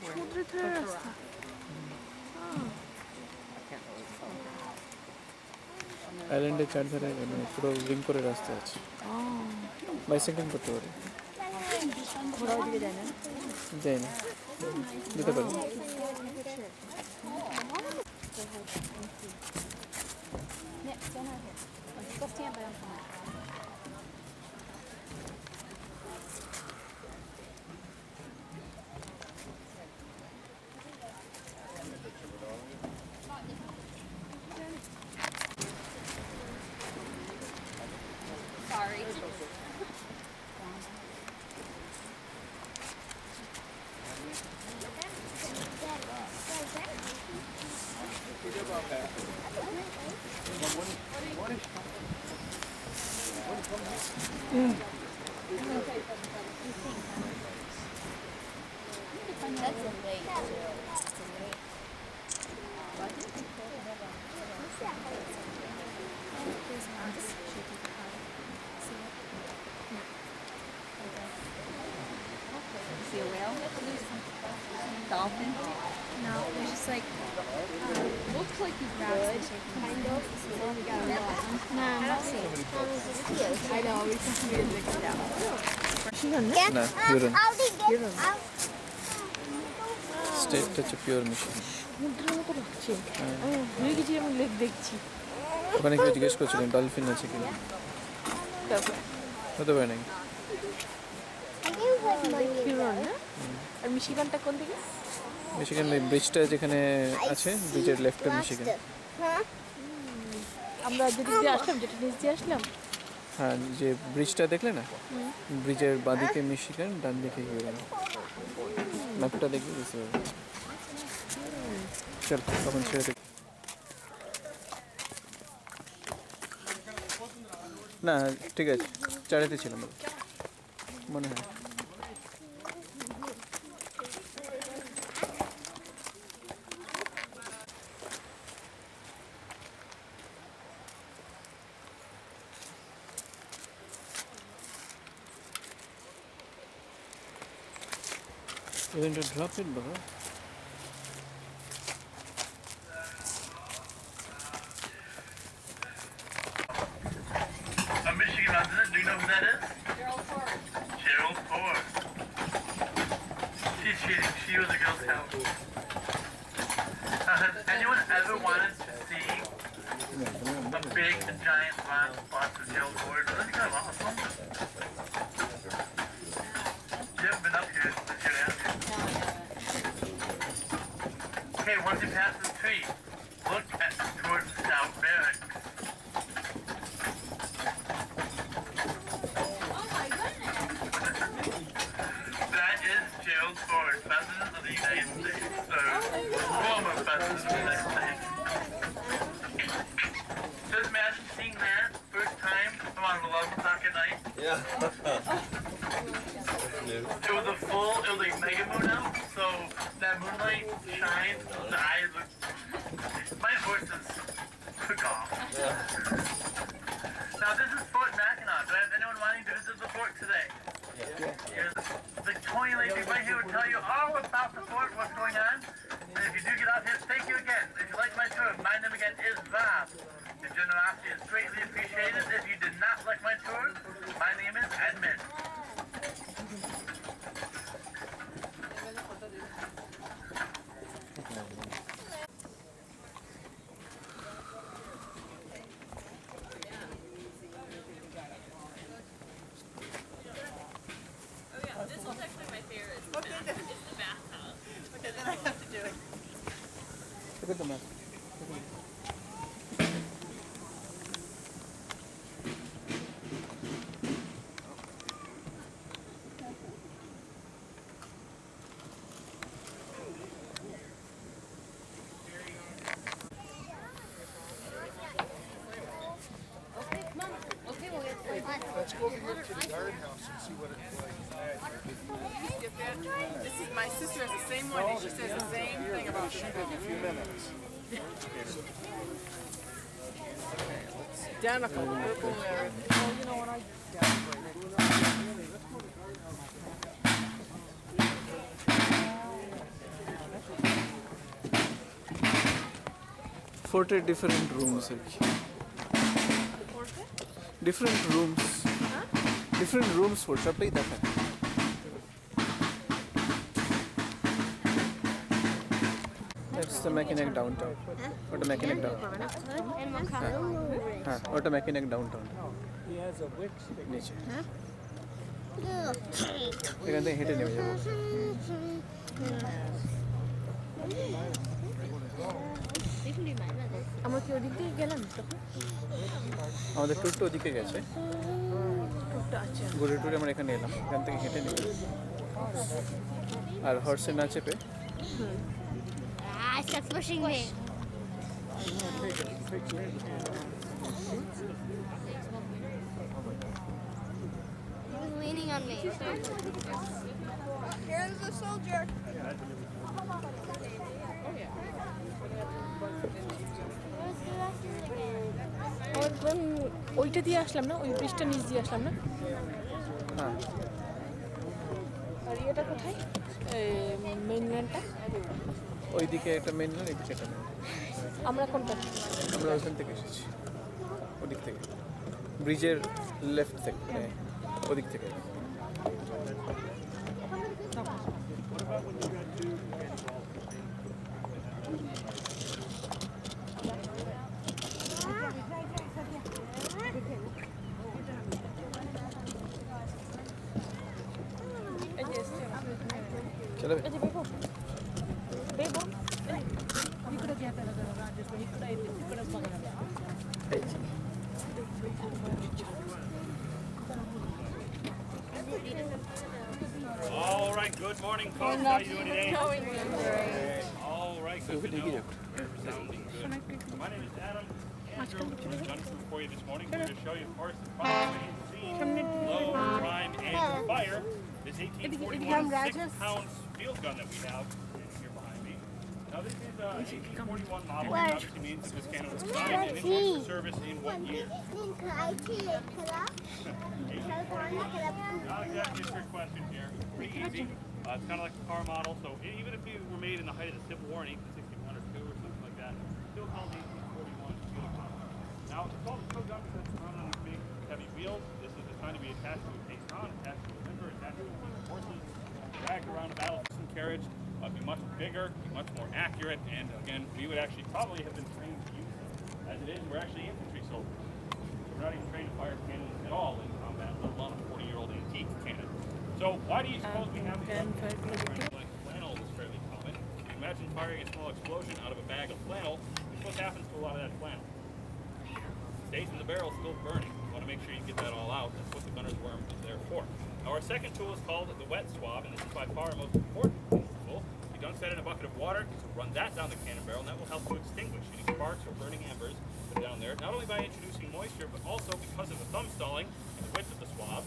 সমুদ্রের ধারে রাস্তা। আইল্যান্ডের চারধারে মানে পুরো রিং করে রাস্তা আছে বাইসাইক্লিং করতে পারে ঘোড়া ওদিকে যায় না? যাই না যেতে পারে Yeah, stand right here. Go stand by on fire. Sorry. That's a lake. See a whale? Dolphin? No, there's just like Looks like he's good. kind of. No, I'm not seeing. I know, we can see it mixed down. না pure Aldi, get out. স্টেটটা হচ্ছে pure mission সমুদ্রের মতো লাগছে। আমি ভুলে গেছি আমি lake দেখছি। ওখানে কেউ জিজ্ঞেস করছিলেন ডলফিন আছে কিনা তারপর হতে পারে নাকি I do have money. হিরন না? আর মিশিগানটা কোন দিকে? মিশিগান ব্রিজটা যেখানে আছে ব্রিজের লেফটে মিশিগান Huh? আমরা যেদিক দিয়ে আসলাম, যেটা নিচ দিয়ে আসলাম, হ্যাঁ যে ব্রিজটা দেখলে না ব্রিজের বাঁদিকে মিশিগান ডান দিকে হিউরন ম্যাপটা দেখলে বুঝতে পারবে চল তখন ছেড়ে দেখ না ঠিক আছে চারিতে ছিলাম মনে হয় You're going to drop it, Baba? A Michigan resident, do you know who that is? Gerald Ford. She's cheating. She was a Girl Scout. Has anyone ever wanted to see big and giant black spots of Gerald Ford. That's kind of awesome. You haven't been up here this year, have you? Okay, once you pass the tree, look towards South Barracks. That is Gerald Ford, President of the United States, or former President of the United States. Just imagine seeing that first time around 11 o'clock at night. Yeah. It was a mega moon out, so that moonlight shines, the eyes look, my horses took off. Now this is Fort Mackinac. Do I have anyone wanting to visit the fort today? Yeah. The Victorian lady right here will tell you all about the fort, what's going on. And if you do get out here, thank you again. If you like my tour, my name again is Bob. Your generosity is greatly appreciated. If you did not like my tour, my name is Edmund. Look at the map. Let's go over here to the garden house and see what it's like. Get that? This is my sister has the same one, and she says the same thing about Shoot in a few minutes. identical purple there. Oh, you know what I Forty different rooms. Different rooms. Different rooms for सबटा ही देखा. That's the Mackinac downtown. What a Mackinac downtown. हाँ, what a Mackinac downtown. नीचे. এখান থেকে হেঁটে নেমে যাবো. আমরা কি ওদিক দিয়ে গেলাম তখন? আমাদের টুরটা ওদিকে গেছে. ঘুরে টুরে আমরা এখানে এলাম. এখান থেকে হেঁটে নিলাম. আর হর্সে না চেপে. Stop pushing me. He was leaning on me. Here's a soldier. ওইটা দিয়ে আসলাম না, ওই ব্রিজটা নিচ দিয়ে আসলাম না। হ্যাঁ। আর এটা কোথায়? মেইনল্যান্ডটা? ওইদিকে একটা মেইনল্যান্ড, এদিকে একটা মেইনল্যান্ড। আমরা কোনটা? আমরা ওখান থেকে এসেছি, ওদিক থেকে, ব্রিজের লেফট থেকে, মানে ওদিক থেকে। चलो All right, good morning, folks. How you doing today? All right, good to know. Sounding good. My name is Adam. Andrew, we've done some for you this morning. We're going to show you, of course, the crime scene, low crime and fire. This 1841 6-pound field gun that we have here behind me. Now this is a 1841 model, which obviously means that this cannon was designed and in use for service in what year? Not exactly a trick question here. Pretty easy. It's kind of like a car model, so even if you were made in the height of the Civil War in 1861 or 2 or something like that, it's still called the 1841 field gun. Now it's called a field gun because it's mounted on these big heavy wheels. This is designed to be attached to a caisson, attached to a limber, attached to a piece of horses, dragged around a battle system carriage. Be much bigger, be much more accurate, and again, we would actually probably have been trained to use it. As it is, we're actually infantry soldiers. We're not even trained to fire cannons at all in combat, let alone a 40-year-old antique cannon. So why do you suppose we have these like flannel is fairly common? If you imagine firing a small explosion out of a bag of flannel, what happens to a lot of that flannel? It stays in the barrel, still burning. You want to make sure you get that all out. That's what the gunner's worm is there for. Now our second tool is called the wet swab, and this is by far our most important tool. You dunk that in a bucket of water, run that down the cannon barrel, and that will help to extinguish any sparks or burning embers that are down there, not only by introducing moisture, but also because of the thumb stalling and the width of the swab,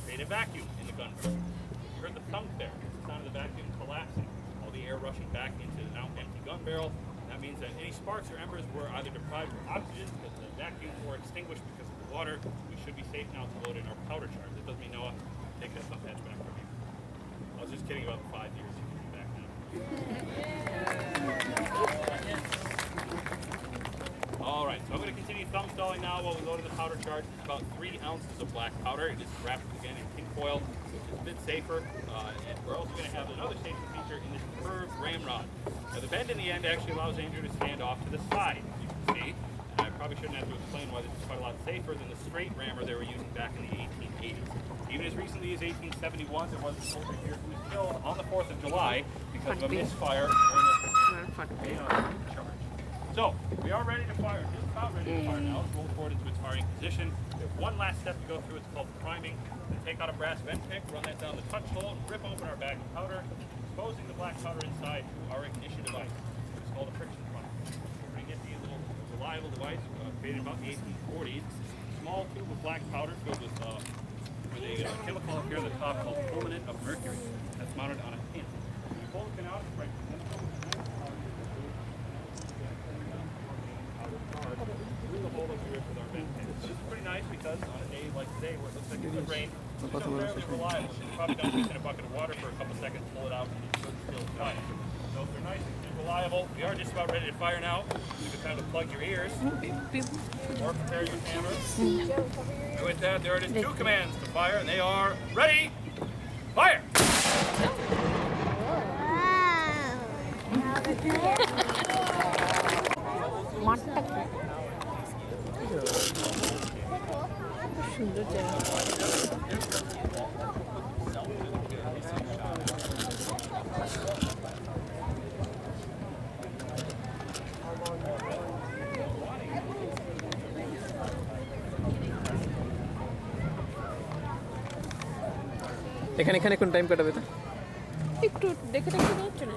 create a vacuum in the gun barrel. You heard the thump there. It's the sound of the vacuum collapsing. All the air rushing back into the now empty gun barrel. That means that any sparks or embers were either deprived of oxygen because of the vacuum or extinguished because of the water. We should be safe now to load in our powder charge. That does mean Noah, take that thump hatch back from you. I was just kidding about the 5 years. You can be back now. All right, so I'm going to continue thumb stalling now while we load in the powder charge. It's about 3 ounces of black powder. It is wrapped again in tin foil, which is a bit safer. And we're also going to have another safety feature in this curved ramrod. Now the bend in the end actually allows Andrew to stand off to the side, you can see. And I probably shouldn't have to explain why this is quite a lot safer than the straight rammer they were using back in the 1880s. Even as recently as 1871, there was a soldier here who was killed on the 4th of July because of a misfire during a charge. So, we are ready to fire. Just about ready to fire now. Let's roll forward into its firing position. We have one last step to go through. It's called priming. Then take out a brass vent pick, run that down the touch hole, and rip open our bag of powder, exposing the black powder inside to our ignition device. It's called a friction funnel. We're going to get the little reliable device created about the 1840s. Small tube of black powder filled with a chemical up here on the top called fulminate of mercury. That's mounted on a pin. When you pull the pin out, it's right. This is pretty nice because on a day like today where it looks like it's going to rain, it's still fairly reliable. You probably don't keep in a bucket of water for a couple seconds, pull it out, and it's still fine. So if they're nice and reliable, we are just about ready to fire now. You can time to plug your ears or prepare your cameras. And with that, there it is 2 commands to fire, and they are ready, fire! এখানে কোন time কাটাবে তো একটু দেখে দেখে যাচ্ছে না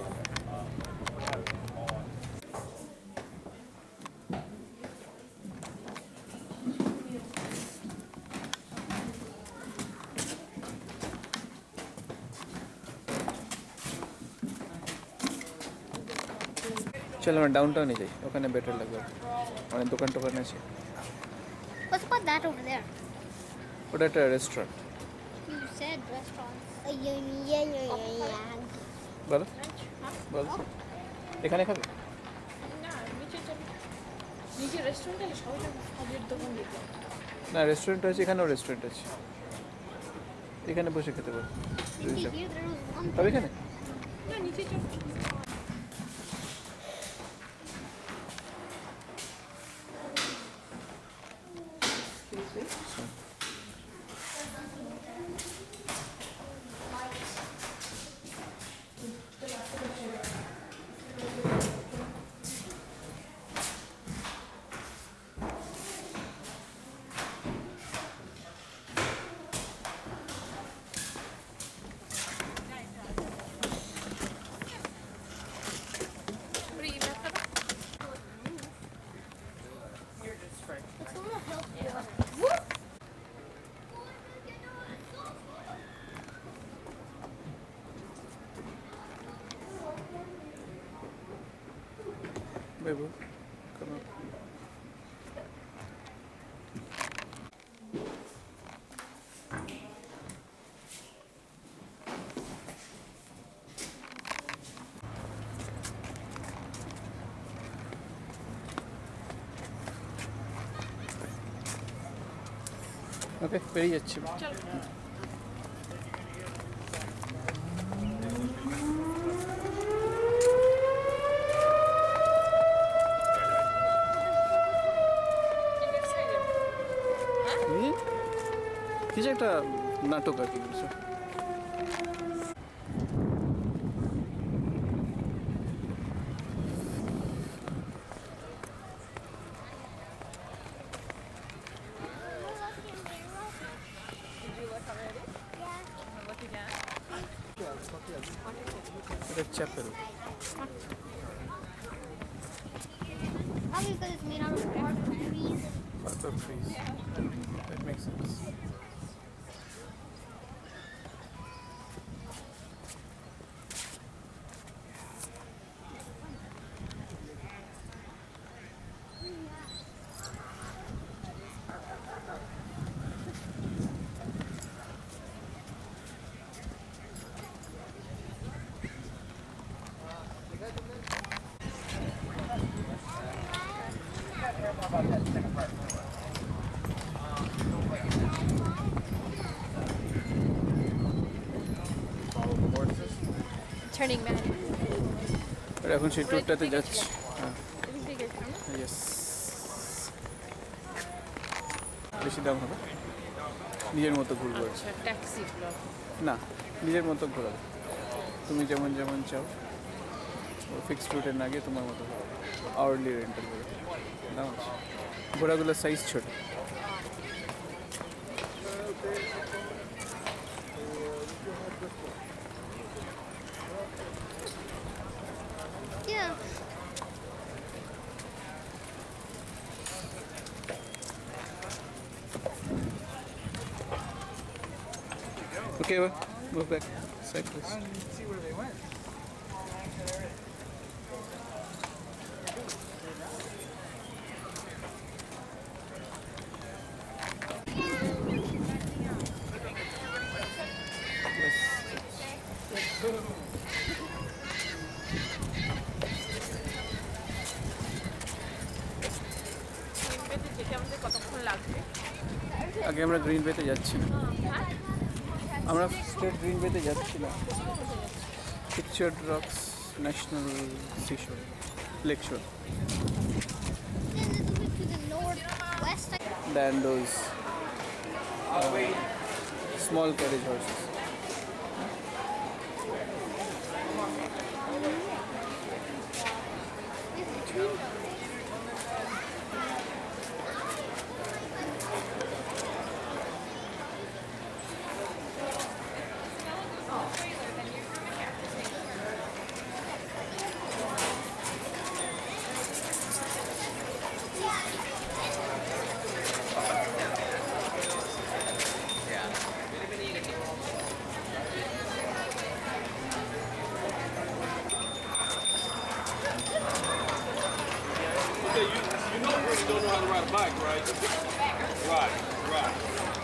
চলো আমরা ডাউনটাউনে যাই ওখানে বেটার লাগবে অনেক দোকান টোকান আছে What's about that over there? ওটা একটা restaurant You said restaurant. Yeah. বলো বলো এখানে খাবে না নিচে চল নিচে রেস্টুরেন্ট আছে সবাই খাবারের দোকান দিতে না রেস্টুরেন্ট আছে এখানেও রেস্টুরেন্ট আছে এখানে বসে খেতে পারো Here there was one. তবে এখানে না নিচে চল Baby, come on. Okay, very good. বুঝলি কিছু একটা নাটক আর কি কিছু এটা chapel Probably because it's made out of bark trees. Part of trees. That makes sense. Turning back. আর এখন সেই ট্যুরটাতে যাচ্ছি হ্যাঁ এদিক দিয়ে গেছিলাম না? ইয়েস বেশি দাম হবে নিজের মতো ঘুরবো আচ্ছা ট্যাক্সি ব্লক। না নিজের মতো ঘোরাবো তুমি যেমন যেমন চাও ফিক্সড রুটের না গিয়ে তোমার মতো ঘোরাবো আওয়ারলি রেন্টাল করে দাম আছে ঘোড়াগুলোর সাইজ ছোট Yeah. Okay, well, move back. Side please. See where they went. যেতে আমাদের কতক্ষণ লাগবে? আগে আমরা গ্রিন বেতে যাচ্ছি না আমরা স্টেট গ্রিন বেতে যাচ্ছি না পিকচার্ড রক্স ন্যাশনাল সিশোর লেক শোর A little bit to the northwest. than those small carriage horses. You know Brittany don't know how to ride a bike, right? Right.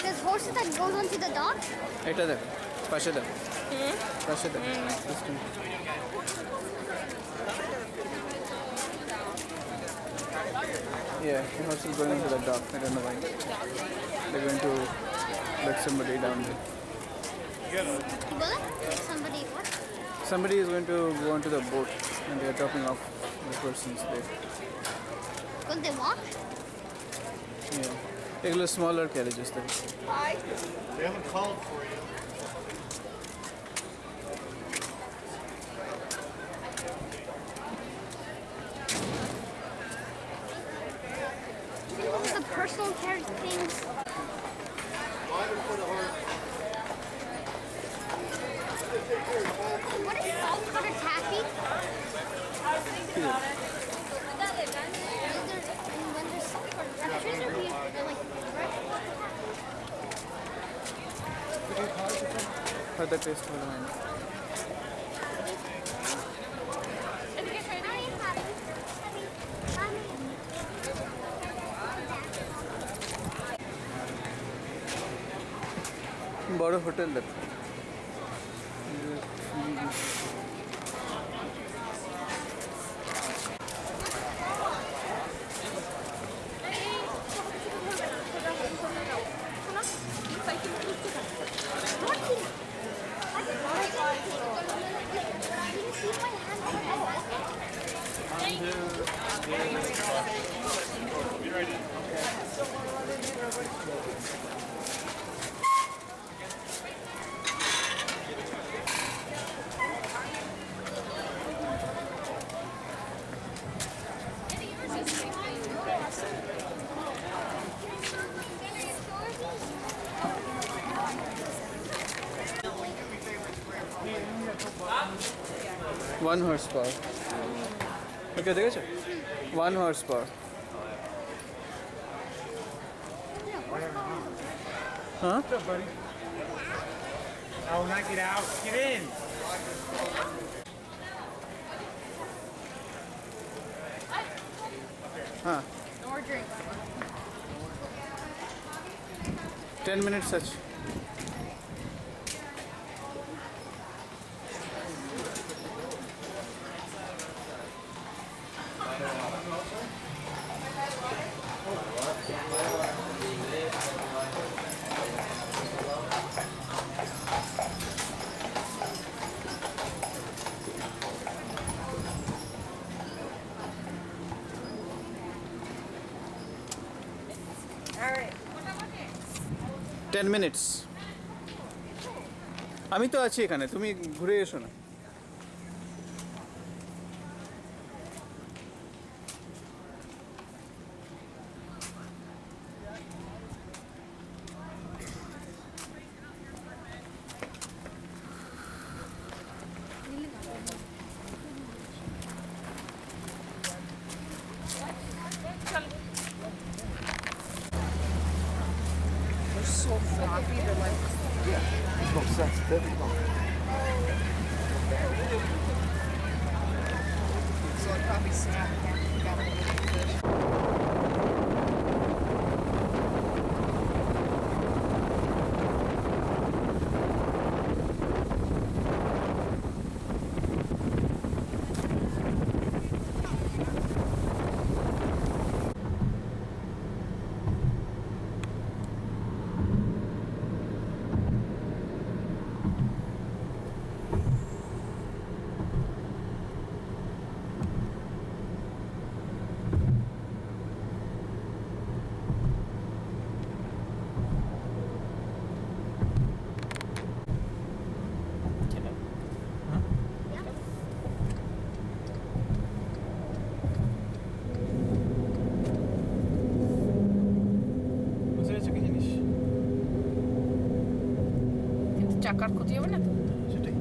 There's horses that goes onto the dock. এটা দেখো পাশে দেখো পাশে দেখো Yeah, the horse is going into the dock. I don't know why. They're going to let somebody down there. What? Somebody what? Somebody is going to go onto the boat and they are dropping off the persons there. Could they walk? Yeah. Egulo smaller carriages there. They haven't called for you. The personal carriage things. What is salt butter taffy? When there's salt butter, I'm sure they're like fresh. For the taste for the wine. বড় hotel দেখো 1 horsepower. Okay, দেখেছো? 1 horsepower. Huh? What's up, buddy? Oh, knock it out. Get in. Huh? Or drink. 10 minutes such. All right. 10 minutes. আমি তো আছি এখানে, তুমি ঘুরে এসো না। They're so floppy. They're like. No sense. So it probably snapped back together with the fish. বুঝতে পেরেছো কি জিনিস? কিন্তু চাকার ক্ষতি হবে না তো? সেটাই।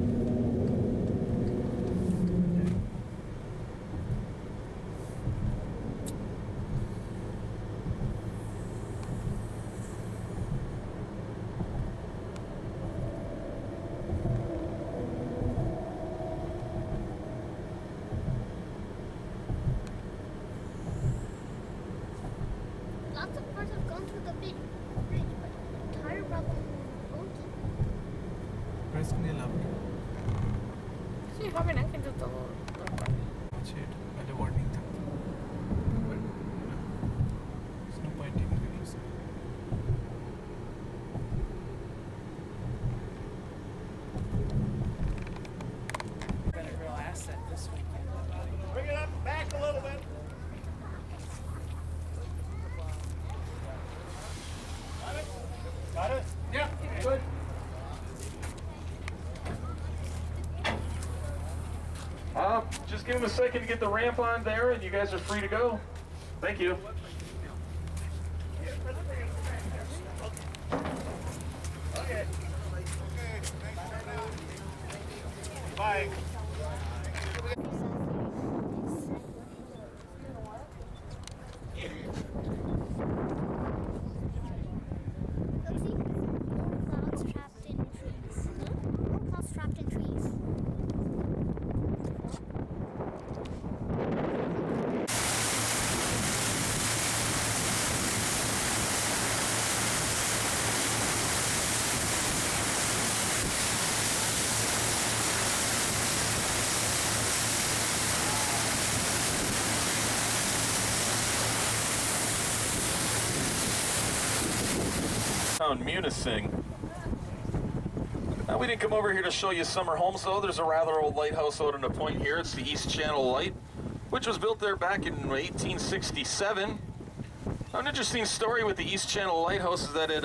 Lots of cars have gone through the big bridge, but tire problem won't keep. Risk নিয়ে লাভ নেই। সে হবে না কিন্তু তো দরকার। আছে এটা, একটা ওয়ার্নিং থাকতো। There's no point taking the risk. Been a real asset this weekend. Bring it up back a little bit. Got it? Yeah, good. Just give him a second to get the ramp on there, and you guys are free to go. Thank you. Okay. Bye. Look, see, more clouds trapped in trees. More clouds trapped in trees. Munising. Now, we didn't come over here to show you summer homes, though. There's a rather old lighthouse out on the point here. It's the East Channel Light. which was built there back in 1867. An interesting story with the East Channel Lighthouse is that it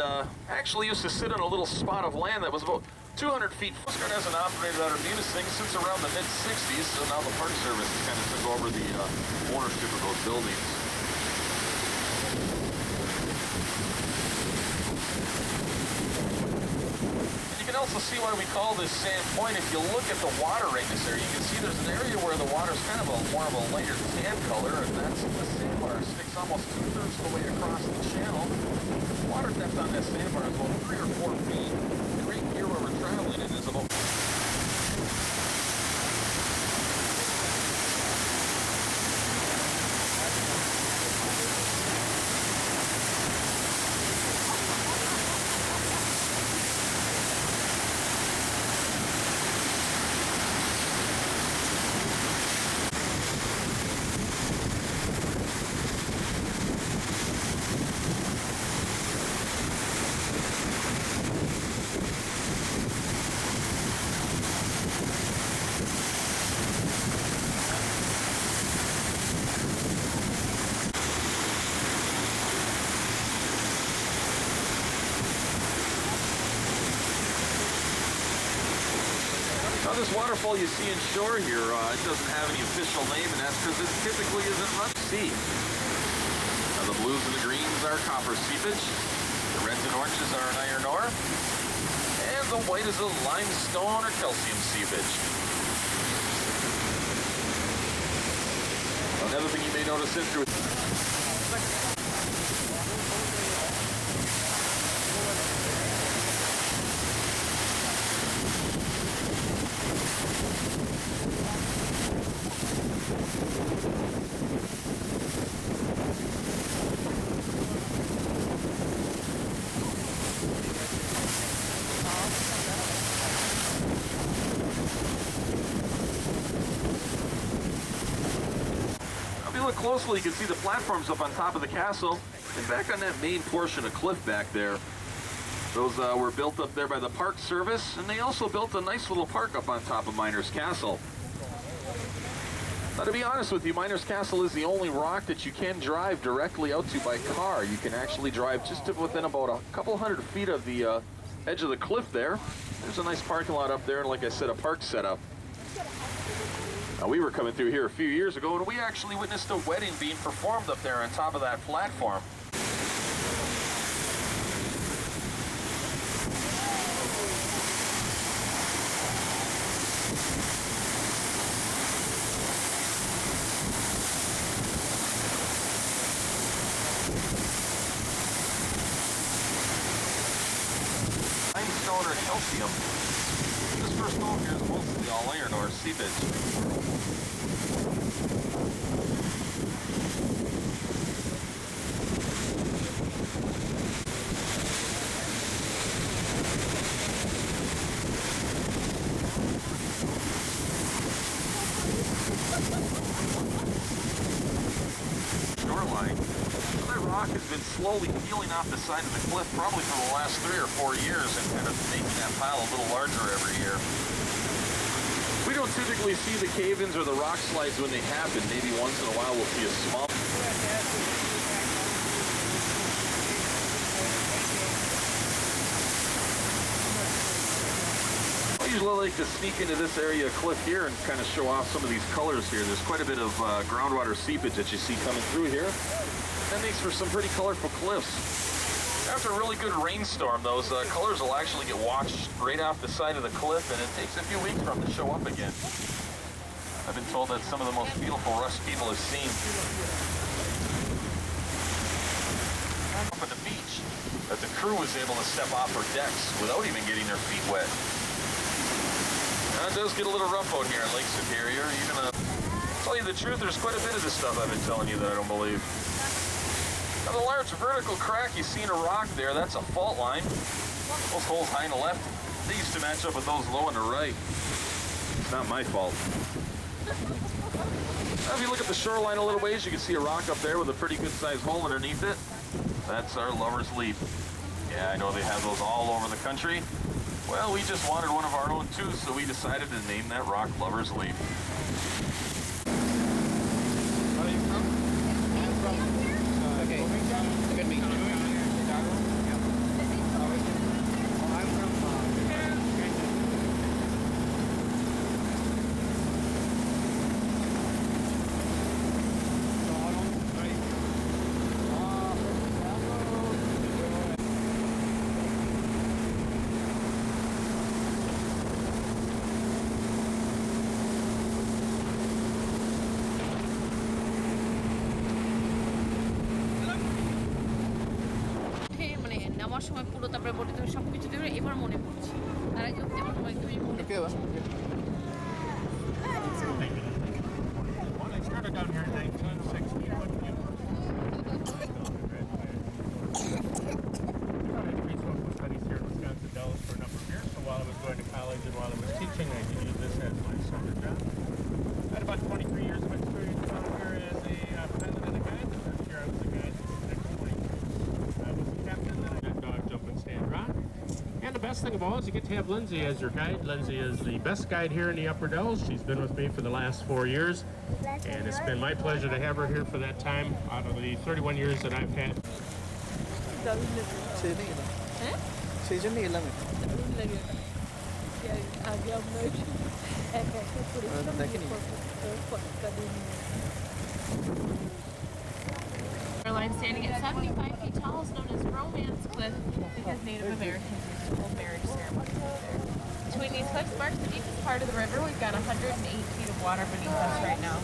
actually used to sit on a little spot of land that was about 200 feet. Coast Guard hasn't operated out of Venus thing since around the mid-60s, so now the Park Service kind of took over the ownership of those buildings. And you can also see why we call this Sand Point. If you look at the water right in this area, you can see there's an area where the water's kind of more of a lighter tan color, and that's the sandbar sticks almost 2/3 of the way across the channel. Water depth on that sandbar is about 3 or 4 feet. Right here where we're traveling it is about... Now this waterfall you see inshore here, it doesn't have any official name, and that's because it typically isn't much sea. Now the blues and the greens are copper seepage, the reds and oranges are an iron ore, and the white is a limestone or calcium seepage. Another thing you may notice in through closely, you can see the platforms up on top of the castle, and back on that main portion of cliff back there. Those were built up there by the Park Service, and they also built a nice little park up on top of Miners Castle. Now, to be honest with you, Miners Castle is the only rock that you can drive directly out to by car. You can actually drive just to within about a couple hundred feet of the edge of the cliff there. There's a nice parking lot up there, and like I said, a park setup. Now, we were coming through here a few years ago, and we actually witnessed a wedding being performed up there on top of that platform. Limestone or calcium. This first stone here is mostly all iron or seepage. Shoreline. Well, that rock has been slowly peeling off the side of the cliff probably for the last 3 or 4 years and kind of making that pile a little larger every year. We don't typically see the cave-ins or the rock slides when they happen. Maybe once in a while we'll see a small... I usually like to sneak into this area of cliff here and kind of show off some of these colors here. There's quite a bit of groundwater seepage that you see coming through here. That makes for some pretty colorful cliffs. After a really good rainstorm, those colors will actually get washed right off the side of the cliff, and it takes a few weeks for them to show up again. I've been told that's some of the most beautiful rust people have seen. Up at the beach, that the crew was able to step off her decks without even getting their feet wet. Now, it does get a little rough out here in Lake Superior. Even, to tell you the truth, there's quite a bit of this stuff I've been telling you that I don't believe. Now, the large vertical crack you see in a rock there, that's a fault line. Those holes high on the left, they used to match up with those low on the right. It's not my fault. Now, if you look at the shoreline a little ways, you can see a rock up there with a pretty good sized hole underneath it. That's our Lover's Leap. Yeah, I know they have those all over the country. Well, we just wanted one of our own too, so we decided to name that rock Lover's Leap. যাওয়ার সময় পুরো তারপরে বোটে তুমি সব কিছু দেবে এবার মনে পড়ছে আর আগে তেমন একদমই মনে Okay, well, I started down here in 1960. Studies here in Wisconsin Dells for a number of years. So while I was going to college and while I was teaching, I could use this as my summer job. I had about 23 years of experience down here as a pilot and a guide. The first year I was a guide. The next 20 years I was a captain. Then I got dog jump and stand rock. And the best thing of all is you get to have Lindsay as your guide. Lindsay is the best guide here in the Upper Dells. She's been with me for the last 4 years. And it's been my pleasure to have her here for that time out of the 31 years that I've had. সেই জন্যই এলাম আগে আমরা দেখেনি Shoreline standing at 75 feet tall is known as Romance Cliff because Native Americans used to hold marriage ceremonies there. Between these cliffs marks the deepest part of the river. We've got 108 feet of water beneath us right now.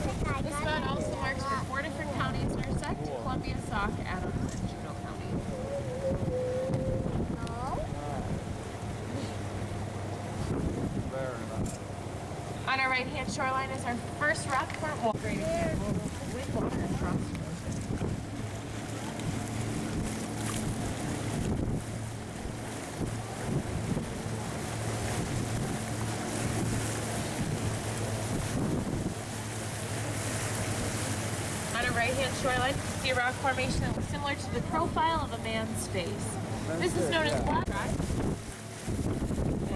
This spot also marks where 4 different counties intersect: Columbia, Sauk, Adams, and Juneau counties. On our right-hand shoreline is our first rock front wall. Great example with water and frost erosion. On our right-hand shoreline, you see a rock formation that looks similar to the profile of a man's face. This is known as Black Rock.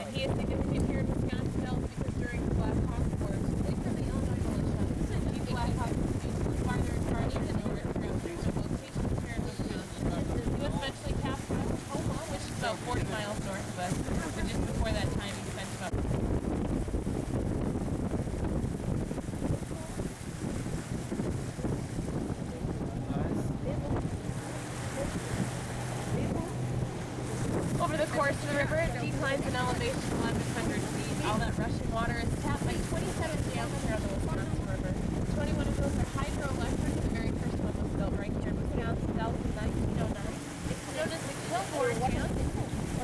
And he is significant here in Wisconsin Dells because during the Black Hawk Wars, they from the Illinois militia, the Black Hawk was used farther and farther to the north throughout different locations here in Wisconsin. He was eventually captured in Tacoma, which is about 40 miles north of us, but just before that time he spent about over the course of the river, it declines in elevation 1,100 feet. All that rushing water is tapped by 27 dams here on the Wisconsin River. 21 of those are hydroelectric. The very first one was built right here in Wisconsin Dells in 1909. It's known as the Kilbourne Dam,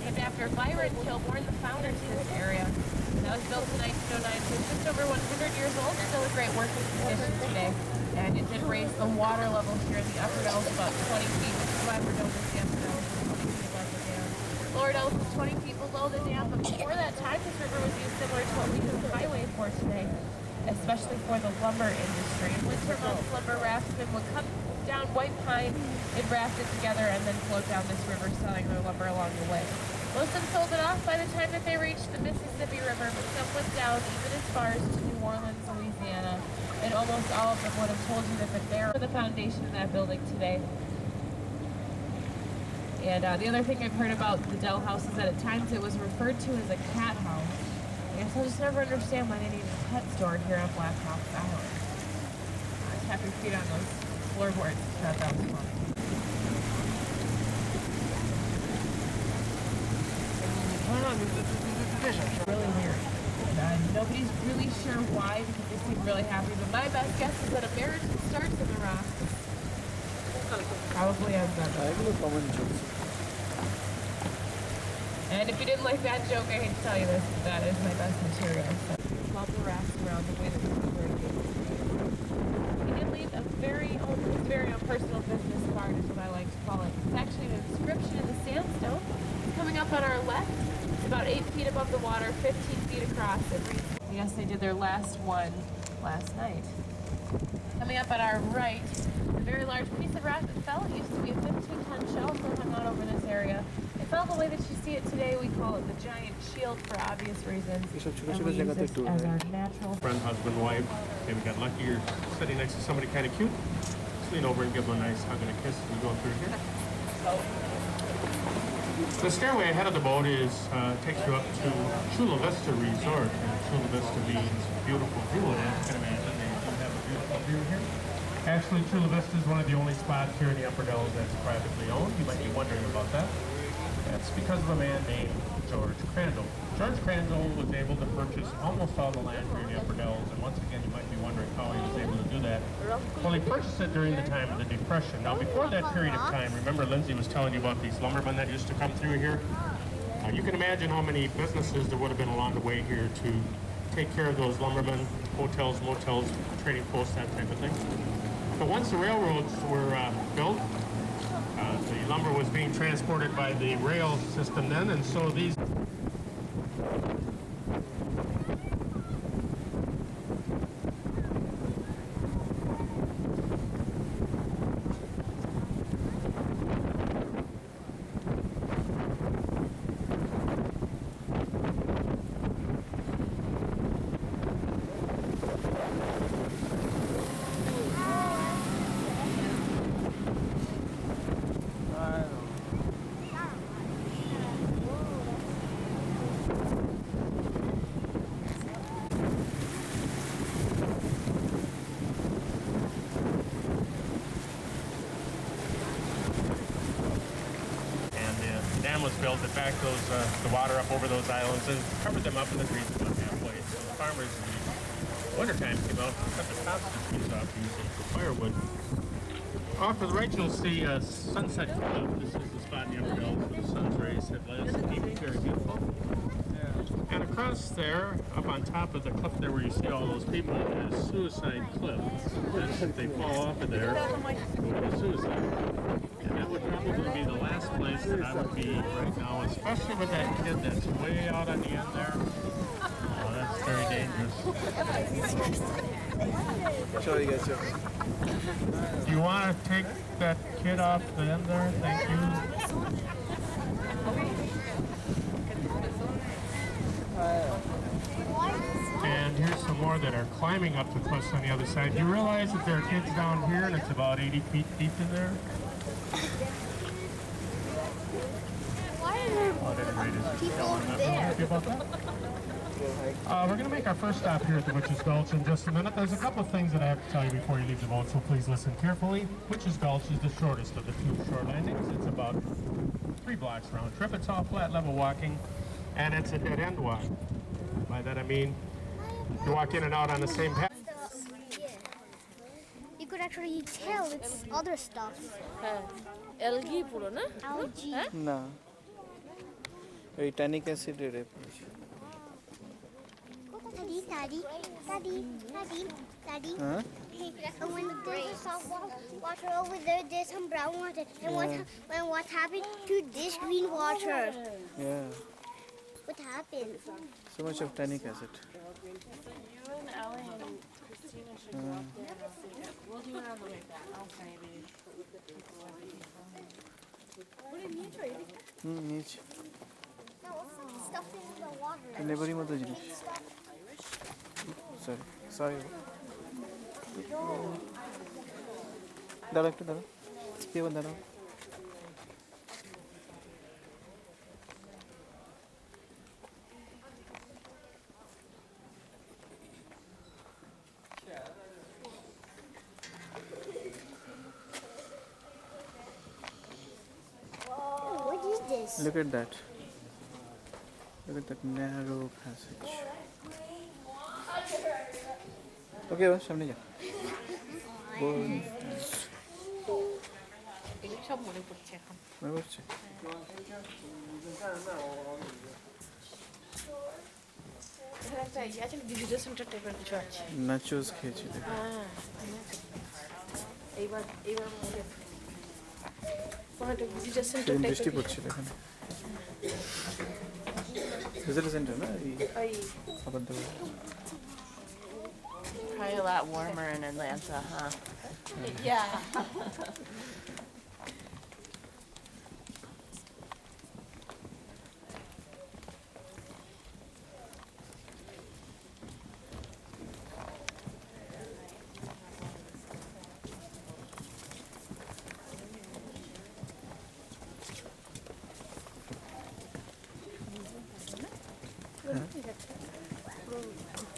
named after Byron Kilbourne, the founder to this area. That was built in 1909, so it's just over 100 years old, still in great working condition today. And it did raise the water level here in the Upper Dells about 20 feet, which is why we're known as the Upper Dells, 20 feet above the dam. Lower Dells is 20 feet below the dam, but before that time, this river was used similar to what we use the highway for today, especially for the lumber industry. In winter months, lumber raftsmen would cut down white pine and raft it together and then float down this river, selling their lumber along the way. Most of them sold it off by the time that they reached the Mississippi River, but some went down even as far as to New Orleans, Louisiana, and almost all of them would have told you that they're the foundation of that building today. And the other thing I've heard about the Dell house is that at times it was referred to as a cat house. I guess I'll just never understand why they need a pet store here on Black Hawk Island. Tap your feet on those floorboards. Thought that was fun. Really weird. And nobody's really sure why because they seem really happy. But my best guess is that a marriage that starts in the rock probably ends up. And if you didn't like that joke, I hate to tell you this, but that is my best material. So love the rafts around the way that we were engaged. He did leave a very personal business card is what I like to call it. It's actually an inscription in the sandstone. It's coming up on our left. It's about 8 feet above the water, 15 feet across. It reads, yes, they did their last one last night. Coming up on our right, a very large piece of rock that fell. It used to be a 15-ton shell that hung out over this area. It fell the way that you see it today. We call it the giant shield for obvious reasons. And we use this as our natural Friend, husband, wife. Hey, we got lucky you're sitting next to somebody kind of cute. Just lean over and give them a nice hug and a kiss as we go through here. The stairway ahead of the boat takes you up to Chula Vista Resort. And Chula Vista means beautiful view, and as you can imagine, they do have a beautiful view here. Actually, Chula Vista is one of the only spots here in the Upper Dells that's privately owned. You might be wondering about that. It's because of a man named George Crandall. George Crandall was able to purchase almost all the land here in the Upper Dells, and once again you might be wondering how he was able to do that. Well, he purchased it during the time of the Depression. Now before that period of time, remember Lindsay was telling you about these lumbermen that used to come through here? You can imagine how many businesses there would have been along the way here to take care of those lumbermen, hotels, motels, trading posts, that type of thing. But once the railroads were built, the lumber was being transported by the rail system then, and so these was built that backed the water up over those islands and covered them up in the trees about halfway. So the farmers in the wintertime came out and cut the tops of the trees off to use them for firewood. Off to the right you'll see Sunset Cliff. This is the spot in the Upper Dells where the sun's rays hit last evening. Very beautiful. And across there, up on top of the cliff there where you see all those people, is Suicide Cliff. If they fall off of there, it would be suicide. And that would probably be the last place that I would be right now, especially with that kid that's way out on the end there. Oh, that's very dangerous. Sure, you guys. Do you want to take that kid off the end there? Thank you. And here's some more that are climbing up the cliffs on the other side. Do you realize that there are kids down here and it's about 80 feet deep in there? Happy about that? We're going to make our first stop here at the Witch's Gulch in just a minute. There's a couple of things that I have to tell you before you leave the boat, so please listen carefully. Witch's Gulch is the shortest of the two shore landings. It's about 3 blocks round trip. It's all flat level walking, and it's a dead-end walk. By that I mean you walk in and out on the same path. You could actually tell it's other stuff. Algae puro na? Algae. না এই tannic অ্যাসিডের Daddy. Huh? And when there's a salt water over there, there's some brown water. And what happened to this green water? Yeah. What happened? So much of tannic acid. You and Ellie and Christina should go up there and see it. We'll do it on the way back. Okay, baby. নিচ No, what's that stuff in the water? নেভারি মতো জিনিস sorry দাঁড়া একটু দাঁড়া কে দাঁড়াও Look at that. Look at that narrow passage. Okay, সামনে যা। এগুলো সব মনে পড়ছে এখন। মনে পড়ছে? এখানে একটা আছে ভিজিটার সেন্টার টাইপের কিছু আছে। নাচোস খেয়েছি। হ্যাঁ। এইবার মনে একটা ভিজিটার সেন্টার টাইপের বৃষ্টি পড়ছিল এখানে। Visitor center, no? Probably a lot warmer in Atlanta, huh? Yeah.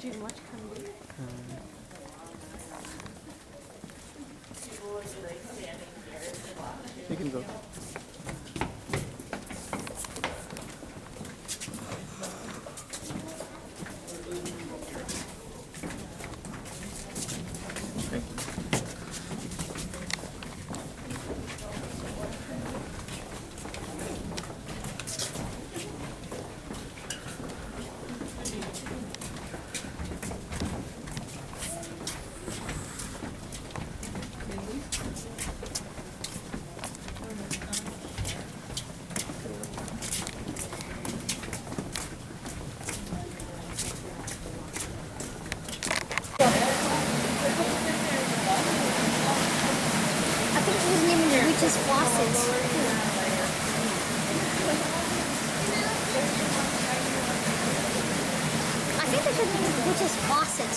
Too much candy. You can go. wasn't even the witch's faucet. I think they should name it witch's faucet.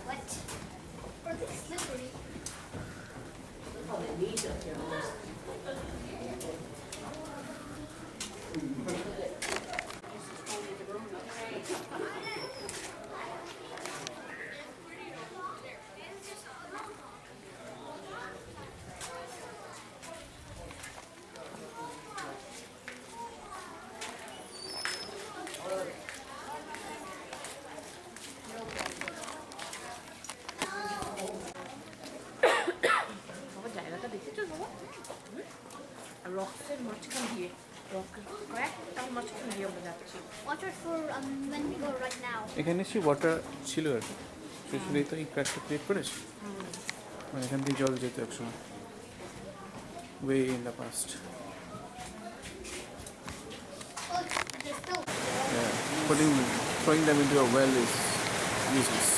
What? Are they slippery? Watch out for when we go right now. এখানে সে water ছিল আর কি শুধুই তো এই ক্র্যাকটা create করেছে মানে এখান থেকে জল যেত একসময় way in the past throwing them into a well is useless.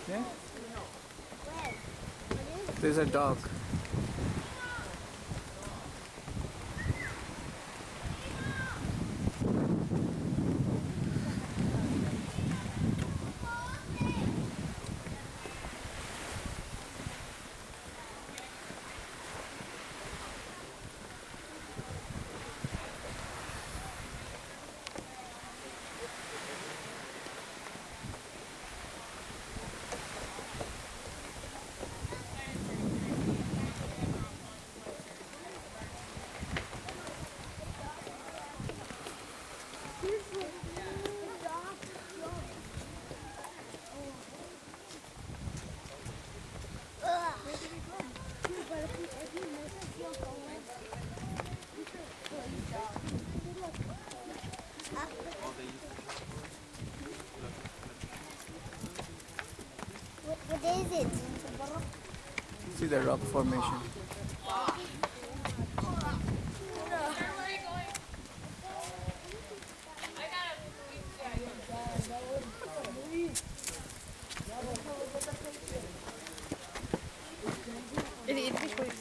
Yeah? There's a dog. What is it? See the rock formation.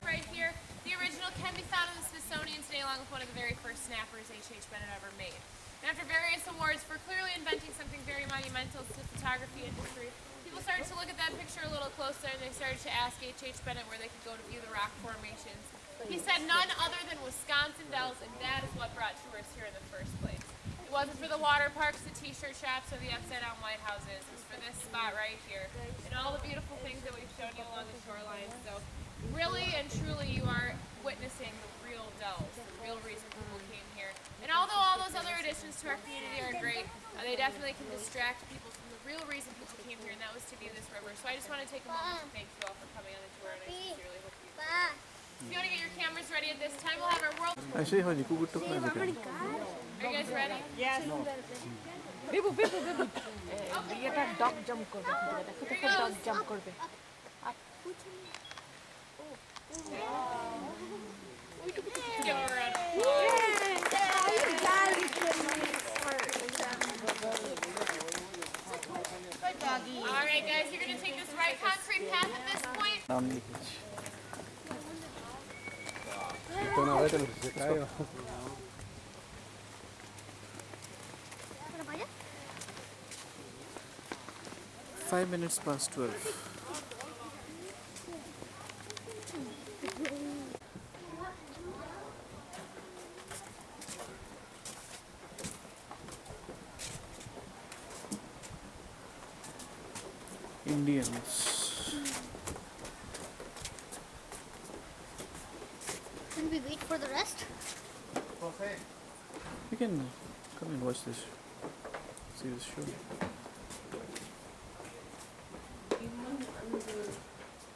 Right here, the original can be found in the Smithsonian today along with one of the very first snappers H.H. Bennett ever made. And after various awards for clearly inventing something very monumental to the photography industry, people started to look at that picture a little closer and they started to ask H.H. Bennett where they could go to view the rock formations. He said none other than Wisconsin Dells, and that is what brought tourists here in the first place. It wasn't for the water parks, the t-shirt shops, or the upside-down White Houses. It was for this spot right here and all the beautiful things that we've shown you along the shoreline. So really and truly you are witnessing the real Dells, the real reason people came here. And although all those other additions to our community are great, they definitely can distract people from the real reason people came here, and that was to view this river. So I just want to take a moment to thank you all for coming on the tour, and I sincerely hope you enjoy. If you want to get your cameras ready at this time, we'll have our world... Actually, how you could Are you guys ready? Yes. Bebu Bebu Bebu এটা dog jump করবে দেখো তো dog jump করবে Give her a round. All right, guys, you're going to take this right concrete path at this point. Down the beach. 5 minutes past 12. Indians. Can we wait for the rest? You can come and watch this. See this show.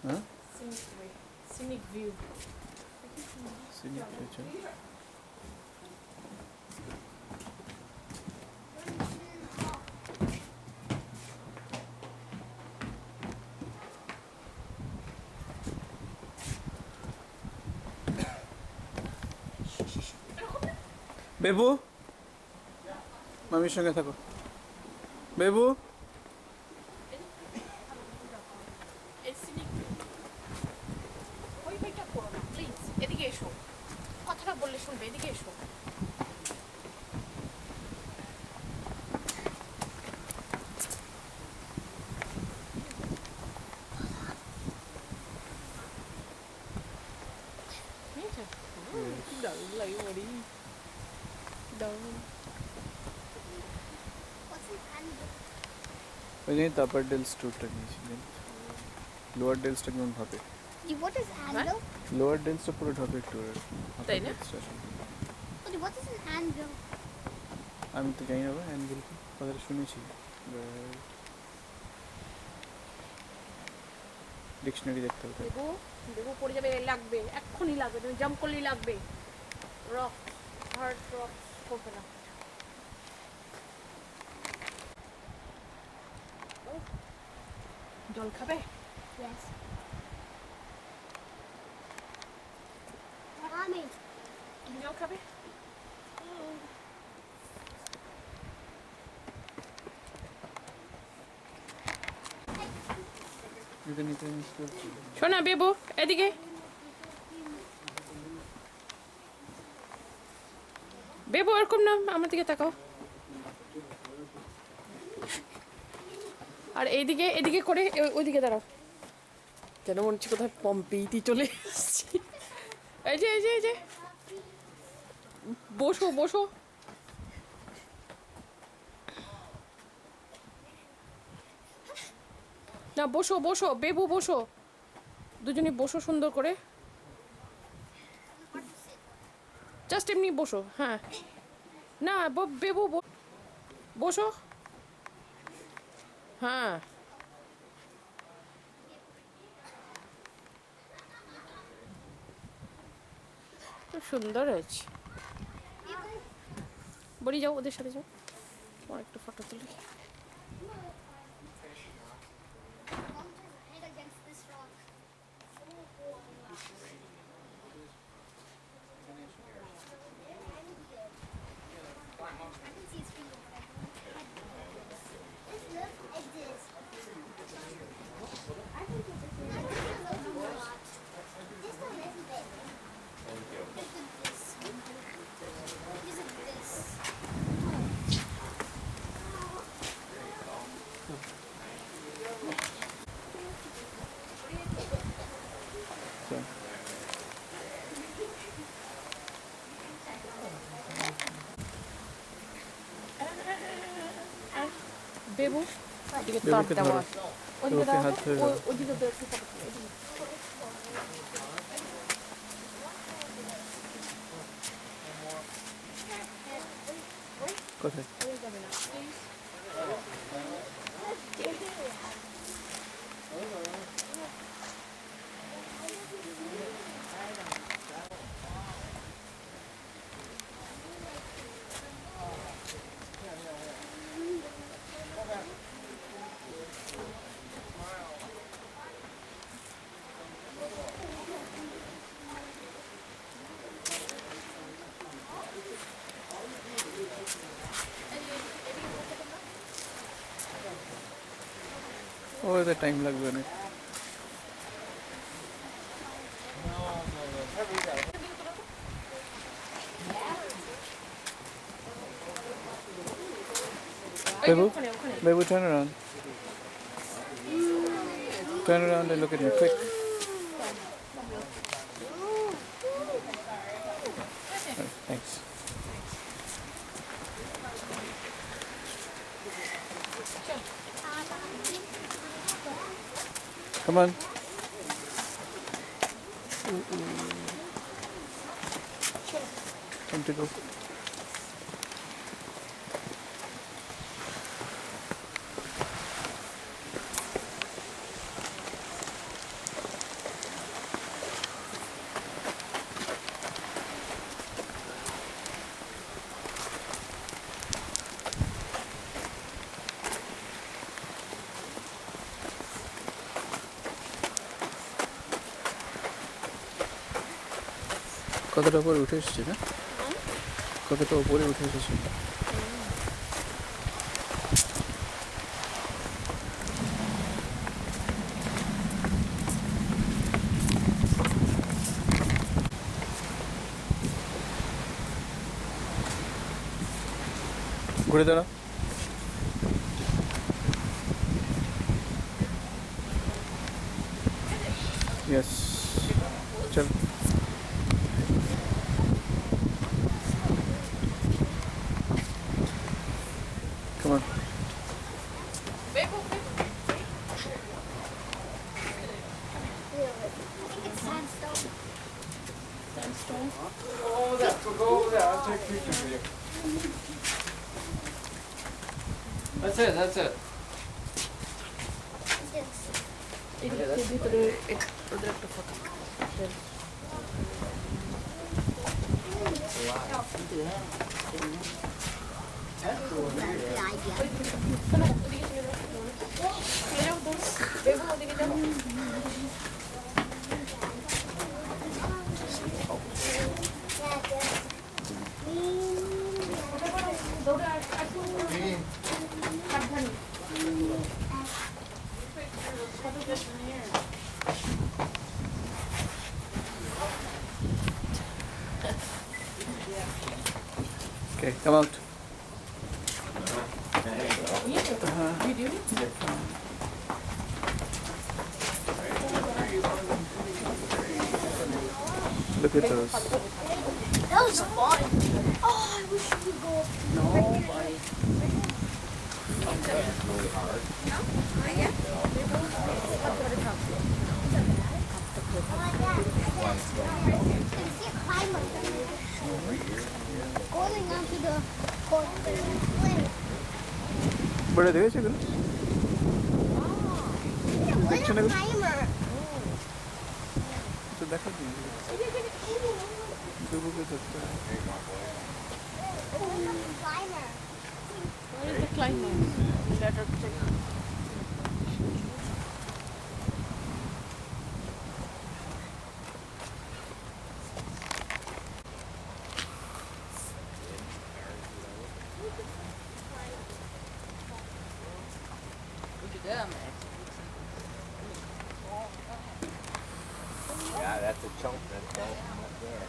Huh? Scenic view. Scenic view. Bebu মামির সঙ্গে থাকো বেবু ওই ভাইটা করো না please এদিকে এসো কথাটা বললে শুনবে এদিকে এসো ওই জন্যই তো আপার ডেলস ট্যুরটা নিয়েছিলেন লোয়ার ডেলসটা কেমন হবে What is anvil? লোয়ার ডেলসটা পুরো ঢপের ট্যুর তাই না What is an anvil? আমি তো জানি না অ্যানভিল কথাটা শুনেছি ডিকশনারি দেখতে হবে দেবো দেবো পড়ে যাবে লাগবে এক্ষুনি লাগবে তুমি জাম্প করলেই লাগবে রক হার্ড রক করবে না জল খাবে Yes. Mommy. জল খাবে শোনা বেবু এদিকে বেবু এরকম না আমার দিকে তাকাও আর এইদিকে এদিকে করে ওইদিকে দাঁড়াও যেন মনে হচ্ছে কোথায় পম্পেইতে চলে এসেছি এই যে এই যে এই যে বসো বসো না বসো বসো বেবু বসো দুজনে বসো সুন্দর করে জাস্ট এমনি বসো হ্যাঁ না বেবু বসো হ্যাঁ খুব সুন্দর হয়েছে। বলি যাও, ওদের সাথে যাও, তোমার একটু ফটো তুলি। Head against this rock. I can see his feet over there. This looks like this. I think it's a lot. This one isn't big. Thank you. Look at this. Look at this. So, Bebu ওদিকে তার বেবুকে দেওয়া ধরো। আছে। ওদিকে বেবুকে দেওয়া হাত আছে, ধরে ধরো। ওদিকে তো একটু ফটো তুলি, এদিকে। কোথায়? ও এতে টাইম লাগবে অনেক। Babu, Babu, turn around. Turn around and look at me, quick. Alright, thanks. Come on. Time to go. কতটা উপরে উঠে এসেছি না? কতটা উপরে উঠে এসেছি। ঘুরে দাঁড়াও। Yes. চল। Come on. It's sandstone. Sandstone? Oh, that. Go over there. I'll take a picture for you. That's it. That's it. এদিকে ভিতরে ওদের একটা photo. Okay, come out. You do? Look at those. That was fun. Oh, I wish we could go. Going onto the court. বড় দেখেছো এগুলো? What দেখছো a না এগুলো? climber. তো দেখো কি? डुबुके धरता है Climber. Where is the climber? Let us check. Yeah, that's a chunk that's all from up there.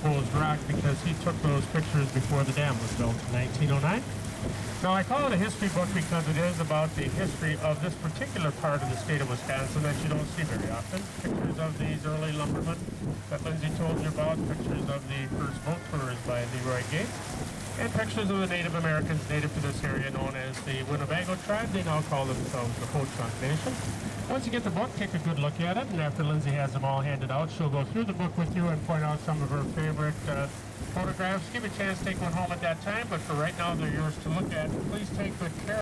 Exposed rock because he took those pictures before the dam was built in 1909. Now I call it a history book because it is about the history of this particular part of the state of Wisconsin that you don't see very often. Pictures of these early lumbermen that Lindsay told you about, pictures of the first boat tours by Leroy Gates, and pictures of the Native Americans native to this area known as the Winnebago tribe. They now call themselves the Ho-Chunk Nation. Once you get the book, take a good look at it, and after Lindsay has them all handed out, she'll go through the book with you and point out some of her favorite photographs. Give you a chance to take one home at that time, but for right now, they're yours to look at. Please take good care.